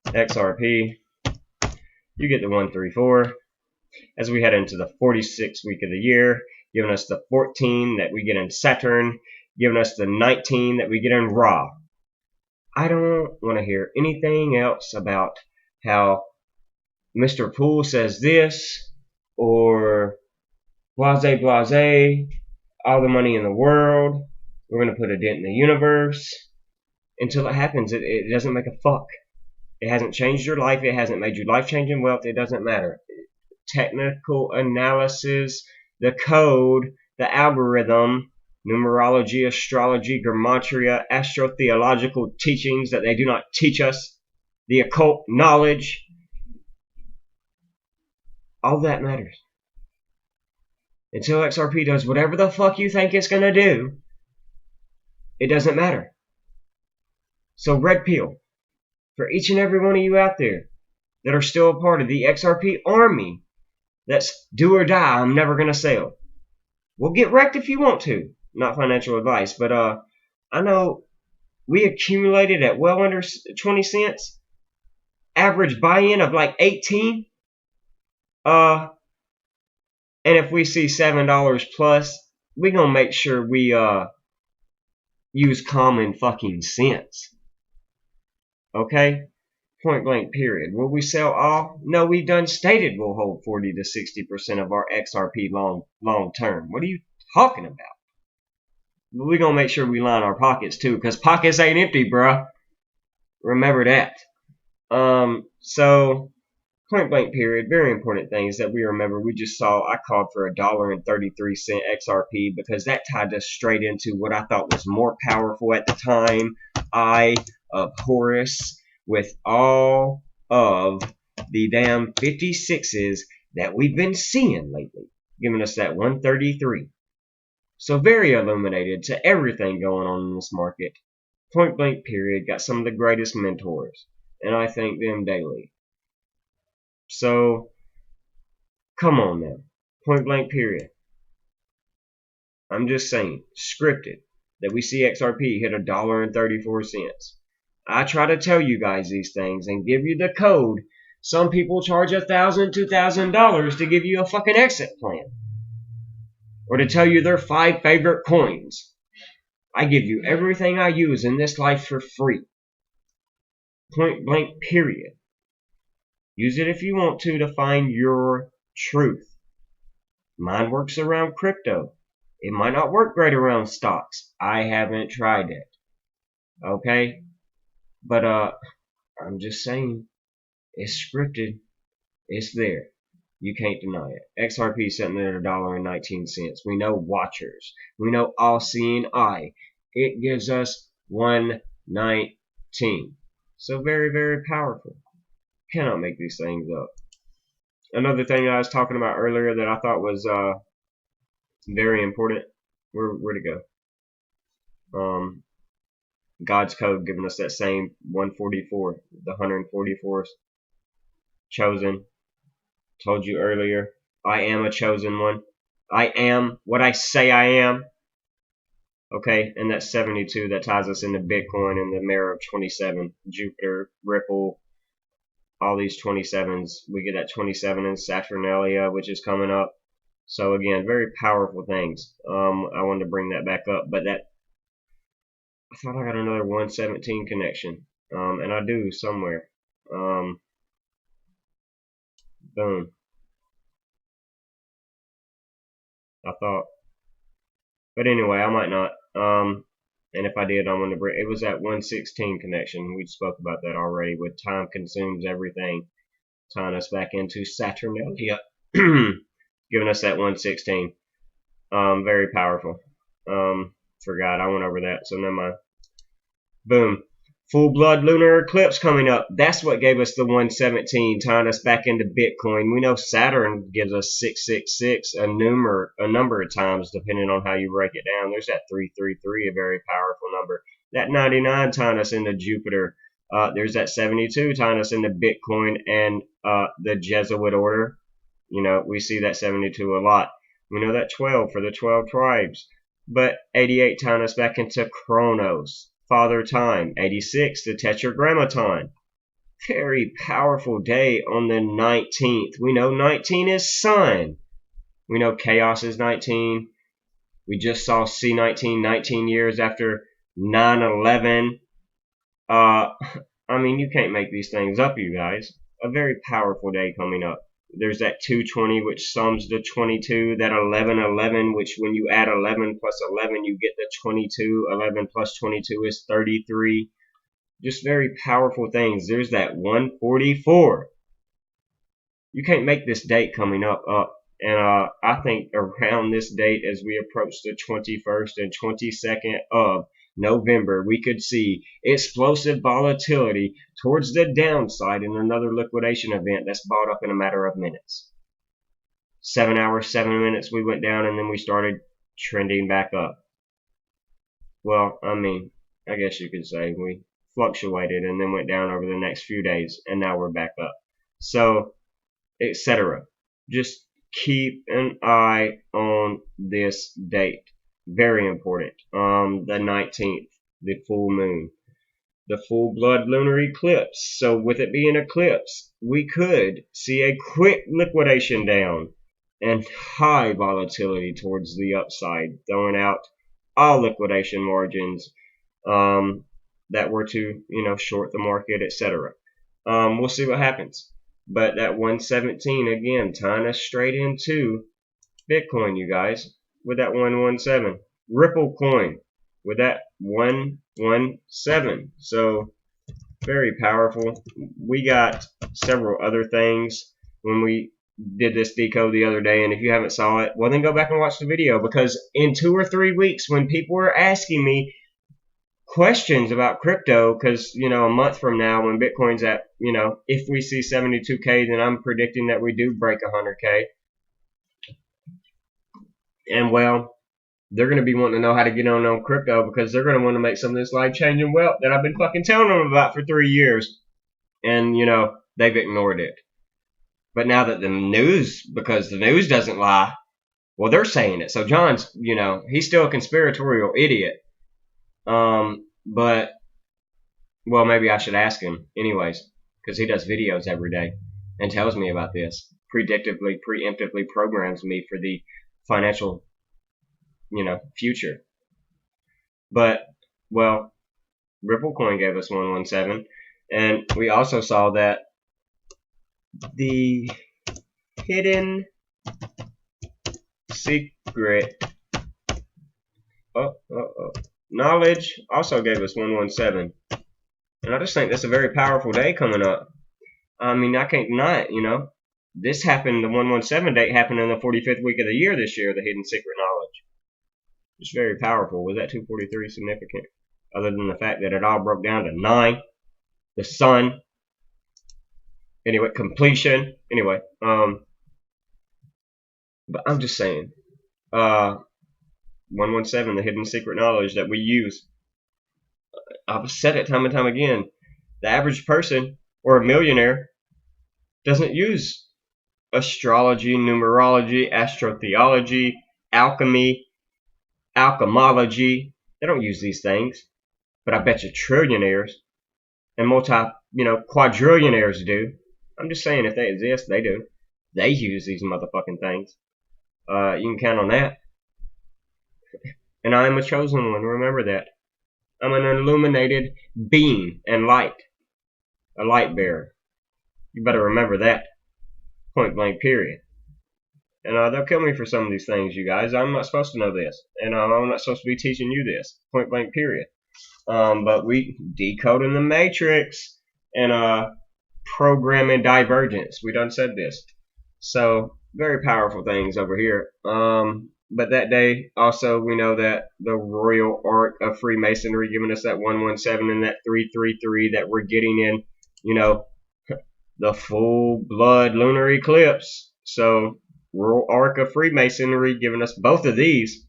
XRP, you get the 134 as we head into the 46th week of the year, giving us the 14 that we get in Saturn, giving us the 19 that we get in Ra. I don't want to hear anything else about how Mr. Poole says this, or blase blase, all the money in the world, we're going to put a dent in the universe. Until it happens, it doesn't make a fuck. It hasn't changed your life. It hasn't made you life-changing wealth. It doesn't matter. Technical analysis, the code, the algorithm, numerology, astrology, gematria, astrotheological teachings that they do not teach us, the occult knowledge, all that matters. Until XRP does whatever the fuck you think it's going to do, it doesn't matter. So red pill, for each and every one of you out there that are still a part of the XRP army, that's do or die, I'm never going to sell. We'll get wrecked if you want to. Not financial advice, but I know we accumulated at well under 20 cents. Average buy-in of like 18. And if we see $7 plus, we're going to make sure we use common fucking sense. Okay? Point blank period. Will we sell all? No, we done stated we'll hold 40 to 60% of our XRP long term. What are you talking about? We're going to make sure we line our pockets too, because pockets ain't empty, bruh. Remember that. So, point blank period, very important things that we remember. We just saw, I called for $1.33 XRP because that tied us straight into what I thought was more powerful at the time. Eye of Horus, with all of the damn 56s that we've been seeing lately, giving us that 133. So very illuminated to everything going on in this market. Point blank period, got some of the greatest mentors, and I thank them daily. So, come on now. Point blank period. I'm just saying, scripted, that we see XRP hit $1.34. I try to tell you guys these things and give you the code. Some people charge $1,000, $2,000 to give you a fucking exit plan, or to tell you their 5 favorite coins. I give you everything I use in this life for free. Point blank period. Use it if you want to find your truth. Mine works around crypto. It might not work great around stocks. I haven't tried it. Okay? But I'm just saying, it's scripted. It's there. You can't deny it. XRP sitting at $1.19. We know watchers. We know all-seeing eye. It gives us 119. So very, very powerful. Cannot make these things up. Another thing I was talking about earlier that I thought was very important. Where'd it go? God's code giving us that same 144, the 144th chosen. Told you earlier, I am a chosen one. I am what I say I am. Okay, and that's 72. That ties us into Bitcoin and the mirror of 27. Jupiter, Ripple, all these 27s. We get that 27 in Saturnalia, which is coming up. So again, very powerful things. I wanted to bring that back up, but that I thought I got another 117 connection, and I do somewhere. Boom. I thought, but anyway, I might not. And if I did, I'm gonna bring. It was that 116 connection. We spoke about that already. With time consumes everything, tying us back into Saturnalia, giving us that 116. Very powerful. Forgot I went over that, so never mind. Boom. Full blood lunar eclipse coming up. That's what gave us the 117, tying us back into Bitcoin. We know Saturn gives us 666 a number of times, depending on how you break it down. There's that 333, a very powerful number. That 99 tying us into Jupiter. There's that 72 tying us into Bitcoin and the Jesuit order. You know, we see that 72 a lot. We know that 12 for the 12 tribes. But 88 tying us back into Chronos, Father Time. 86 the Tetragrammaton. Very powerful day on the 19th. We know 19 is Sun. We know Chaos is 19. We just saw C19, 19 years after 9/11. I mean, you can't make these things up, you guys. A very powerful day coming up. There's that 220, which sums to 22. That 1111, which when you add 11 plus 11, you get the 22. 11 plus 22 is 33. Just very powerful things. There's that 144. You can't make this date coming up. And I think around this date, as we approach the 21st and 22nd of November, we could see explosive volatility towards the downside in another liquidation event that's bought up in a matter of minutes. 7 hours, 7 minutes, we went down, and then we started trending back up. Well, I mean, I guess you could say we fluctuated and then went down over the next few days, and now we're back up. So, etc. Just keep an eye on this date. Very important. The 19th, the full moon, the full blood lunar eclipse. So with it being eclipse, we could see a quick liquidation down and high volatility towards the upside, throwing out all liquidation margins that were to, short the market, etc. We'll see what happens. But that 117, again, tying us straight into Bitcoin, you guys, with that 117. Ripple coin with that 117. So, very powerful. We got several other things when we did this decode the other day, and if you haven't saw it, well, then go back and watch the video, because in 2 or 3 weeks, when people are asking me questions about crypto, because a month from now, when Bitcoin's at, if we see 72K, then I'm predicting that we do break 100K. And well, they're going to be wanting to know how to get on crypto, because they're going to want to make some of this life-changing wealth that I've been fucking telling them about for 3 years. And, they've ignored it. But now that the news, because the news doesn't lie, well, they're saying it. So John's, he's still a conspiratorial idiot. But, well, maybe I should ask him anyways, because he does videos every day and tells me about this. Preemptively programs me for the financial, future. But, well, Ripple coin gave us 117, and we also saw that the hidden secret knowledge also gave us 117. And I just think that's a very powerful day coming up. I mean, I can't deny it, This happened, the 117 date happened in the 45th week of the year this year, the hidden secret knowledge. It's very powerful. Was that 243 significant? Other than the fact that it all broke down to 9, the sun, anyway, completion, anyway, but I'm just saying, 117, the hidden secret knowledge that we use. I've said it time and time again. The average person or a millionaire doesn't use astrology, numerology, astrotheology, alchemy, alchemology. They don't use these things. But I bet you trillionaires and quadrillionaires do. I'm just saying, if they exist, they do. They use these motherfucking things. You can count on that. And I am a chosen one. Remember that. I'm an illuminated being and light. A light bearer. You better remember that. Point blank, period. And they'll kill me for some of these things, you guys. I'm not supposed to know this. And I'm not supposed to be teaching you this. Point blank, period. But we decoding the matrix and programming divergence. We done said this. So, very powerful things over here. But that day, also, we know that the Royal Ark of Freemasonry giving us that 117 and that 333 that we're getting in, the full blood lunar eclipse. So, Royal Ark of Freemasonry giving us both of these.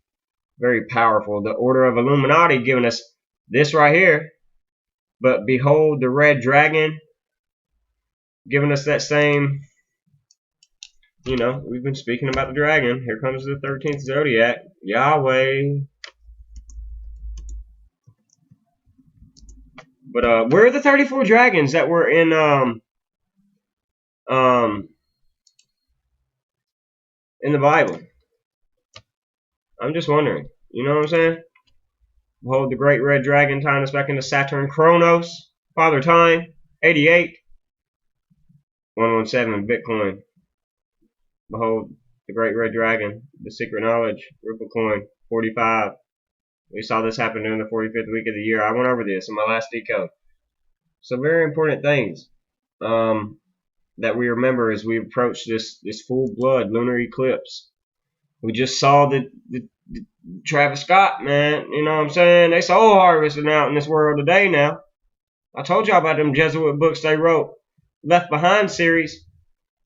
Very powerful. The Order of Illuminati giving us this right here. But behold the red dragon giving us that same, we've been speaking about the dragon. Here comes the 13th zodiac, Yahweh. But where are the 34 dragons that were in the Bible? I'm just wondering. You know what I'm saying? Behold the great red dragon tying us back into Saturn, Chronos, Father Time, 88, 117 Bitcoin. Behold the great red dragon, the secret knowledge, Ripple coin, 45. We saw this happen during the 45th week of the year. I went over this in my last decode. So very important things that we remember as we approach this full blood lunar eclipse. We just saw the Travis Scott, man. You know what I'm saying? They soul harvesting out in this world today now. I told y'all about them Jesuit books they wrote. Left Behind series.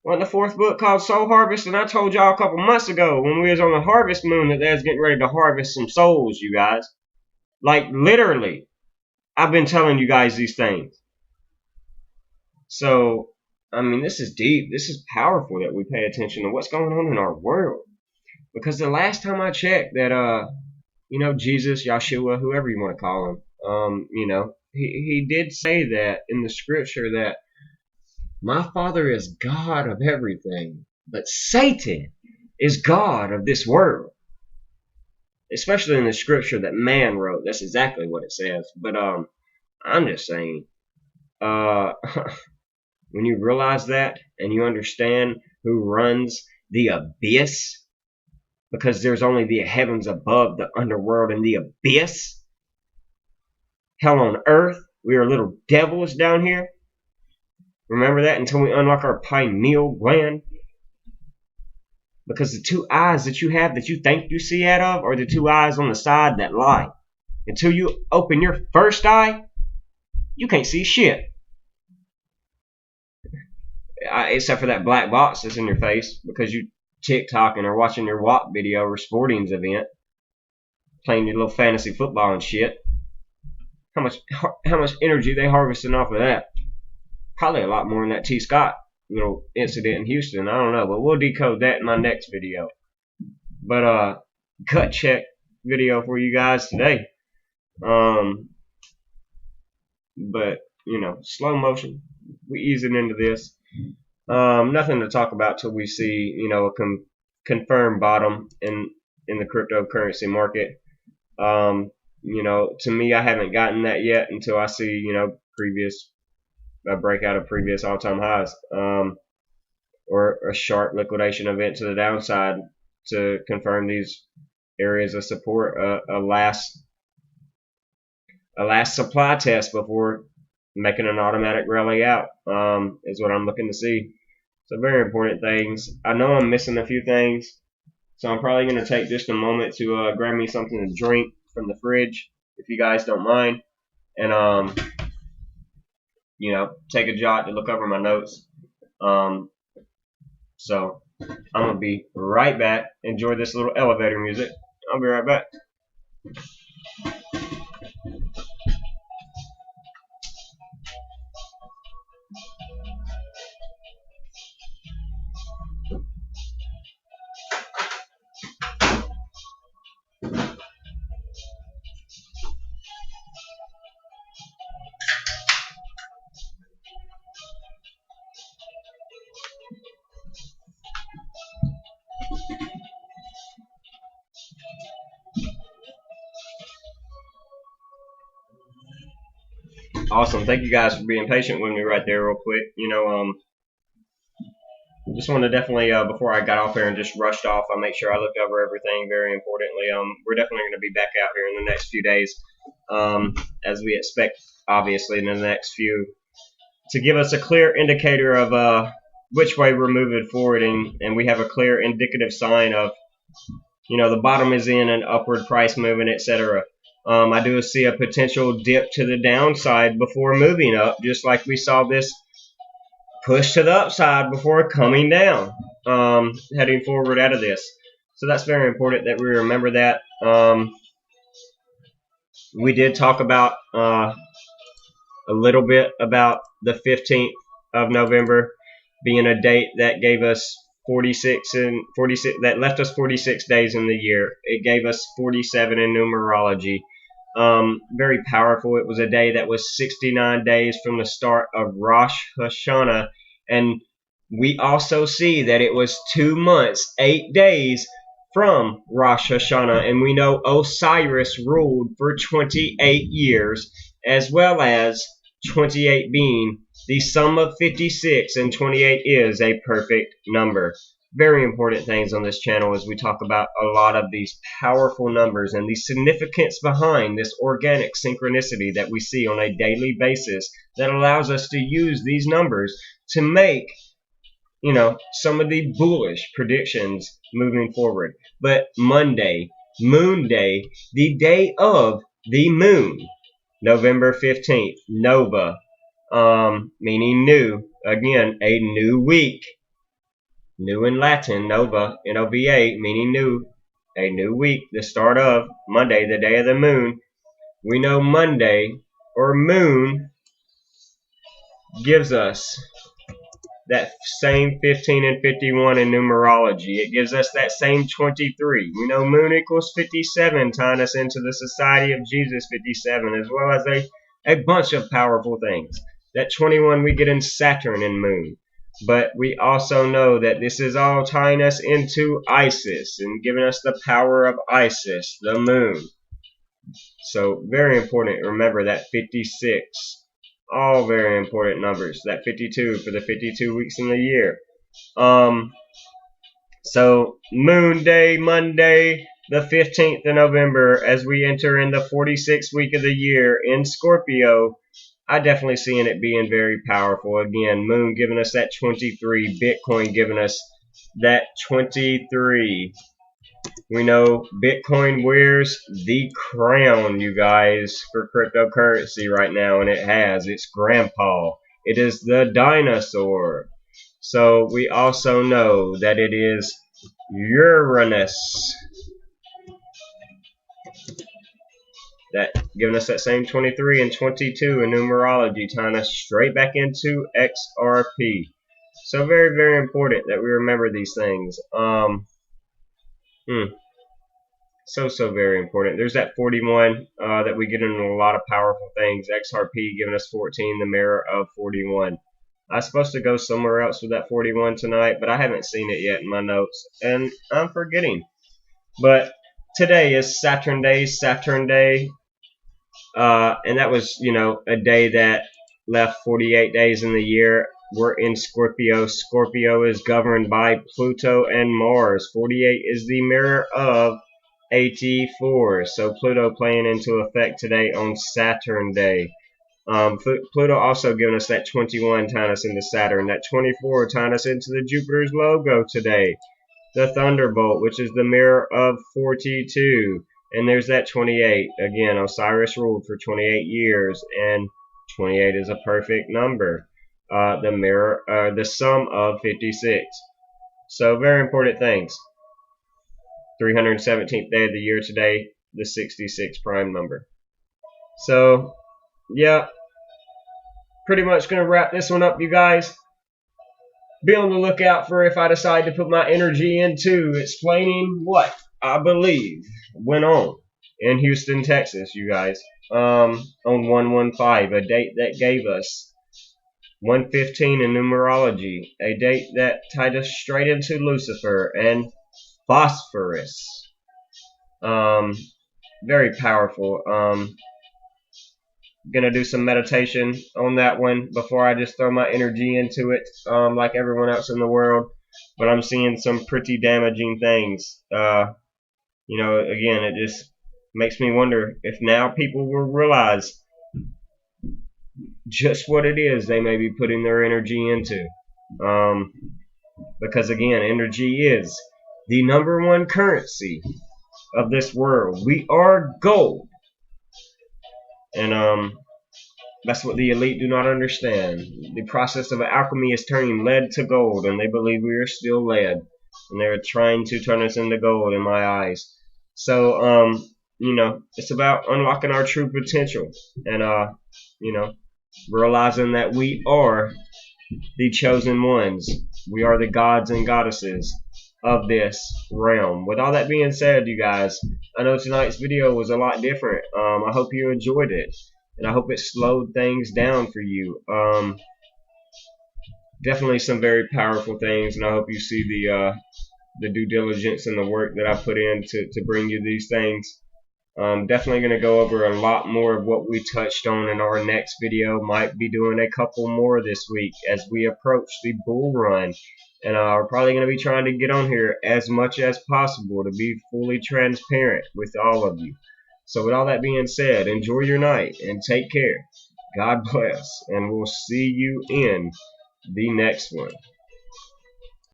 Wasn't the fourth book called Soul Harvest? And I told y'all a couple months ago when we was on the harvest moon that they was getting ready to harvest some souls, you guys. Like literally. I've been telling you guys these things. So, I mean, this is deep. This is powerful that we pay attention to what's going on in our world. Because the last time I checked that, Jesus, Yahshua, whoever you want to call him, he did say that in the scripture that my Father is God of everything, but Satan is God of this world. Especially in the scripture that man wrote. That's exactly what it says. But I'm just saying, when you realize that and you understand who runs the abyss, because there's only the heavens above, the underworld, and the abyss, hell on earth, we are little devils down here. Remember that until we unlock our pineal gland. Because the two eyes that you have that you think you see out of are the two eyes on the side that lie. Until you open your first eye, you can't see shit. Except for that black box that's in your face because you TikToking or watching your WAP video or Sporting's event, playing your little fantasy football and shit. How much energy they harvesting off of that? Probably a lot more than that T. Scott little incident in Houston. I don't know, but we'll decode that in my next video. But gut check video for you guys today. But slow motion. We easing into this. Nothing to talk about till we see a confirmed bottom in the cryptocurrency market. To me, I haven't gotten that yet until I see a breakout of previous all-time highs, or a sharp liquidation event to the downside to confirm these areas of support. A last supply test before making an automatic rally out is what I'm looking to see. So very important things. I know I'm missing a few things, so I'm probably going to take just a moment to grab me something to drink from the fridge, if you guys don't mind, and take a jot to look over my notes. So I'm gonna be right back. Enjoy this little elevator music. I'll be right back. Awesome. Thank you guys for being patient with me right there real quick. Just want to definitely, before I got off here and just rushed off, I make sure I look over everything very importantly. We're definitely going to be back out here in the next few days, as we expect, obviously, in the next few, to give us a clear indicator of which way we're moving forward, and we have a clear indicative sign of, the bottom is in an upward price movement, etc. I do see a potential dip to the downside before moving up, just like we saw this push to the upside before coming down, heading forward out of this. So that's very important that we remember that. We did talk about a little bit about the 15th of November being a date that gave us 46 that left us 46 days in the year. It gave us 47 in numerology. Very powerful. It was a day that was 69 days from the start of Rosh Hashanah, and we also see that it was 2 months, 8 days from Rosh Hashanah, and we know Osiris ruled for 28 years, as well as 28 being the sum of 56 and 28 is a perfect number. very important things on this channel as we talk about a lot of these powerful numbers and the significance behind this organic synchronicity that we see on a daily basis that allows us to use these numbers to make, you know, some of the bullish predictions moving forward. But Monday, Moon Day, the day of the moon, November 15th, Nova, meaning new, again, a new week. New in Latin, Nova, N-O-V-A, meaning new, a new week, the start of Monday, the day of the moon. We know Monday, or moon, gives us that same 15 and 51 in numerology. It gives us that same 23. We know moon equals 57, tying us into the Society of Jesus 57, as well as a bunch of powerful things. That 21 we get in Saturn and moon. But we also know that this is all tying us into Isis and giving us the power of Isis, the moon. So very important. Remember that 56. All very important numbers. That 52 for the 52 weeks in the year. So Moon Day, Monday, the 15th of November, as we enter in the 46th week of the year in Scorpio, I definitely seeing it being very powerful. Again, Moon giving us that 23, Bitcoin giving us that 23. We know Bitcoin wears the crown, you guys, for cryptocurrency right now, and it has. It's grandpa. It is the dinosaur. So we also know that it is Uranus. That giving us that same 23 and 22 in numerology, tying us straight back into XRP. So very, very important that we remember these things. So very important. There's that 41 that we get into a lot of powerful things. XRP giving us 14, the mirror of 41. I was supposed to go somewhere else with that 41 tonight, but I haven't seen it yet in my notes, and I'm forgetting. But today is Saturn Day, and that was, you know, a day that left 48 days in the year. We're in Scorpio. Scorpio is governed by Pluto and Mars. 48 is the mirror of 84. So Pluto playing into effect today on Saturn Day. Pluto also giving us that 21, tying us into Saturn. That 24 tying us into the Jupiter's logo today. The Thunderbolt, which is the mirror of 42. And there's that 28. Again, Osiris ruled for 28 years, and 28 is a perfect number. The mirror, the sum of 56. So very important things. 317th day of the year today, the 66 prime number. So, yeah, pretty much going to wrap this one up, you guys. Be on the lookout for if I decide to put my energy into explaining what I believe went on in Houston, Texas, you guys, on 115, a date that gave us 115 in numerology, a date that tied us straight into Lucifer and Phosphorus. Very powerful. Gonna do some meditation on that one before I just throw my energy into it, like everyone else in the world. But I'm seeing some pretty damaging things. You know, again, it just makes me wonder if now people will realize just what it is they may be putting their energy into. Because again, energy is the #1 currency of this world. We are gold. And that's what the elite do not understand. The process of alchemy is turning lead to gold, and they believe we are still lead. And they're trying to turn us into gold in my eyes. So, you know, it's about unlocking our true potential. And, you know, realizing that we are the chosen ones. We are the gods and goddesses of this realm. With all that being said, you guys, I know tonight's video was a lot different. I hope you enjoyed it, and I hope it slowed things down for you. Definitely some very powerful things, and I hope you see the due diligence and the work that I put in to bring you these things. Definitely going to go over a lot more of what we touched on in our next video. Might be doing a couple more this week as we approach the bull run And we're probably going to be trying to get on here as much as possible to be fully transparent with all of you. So with all that being said, enjoy your night and take care. God bless, and we'll see you in the next one.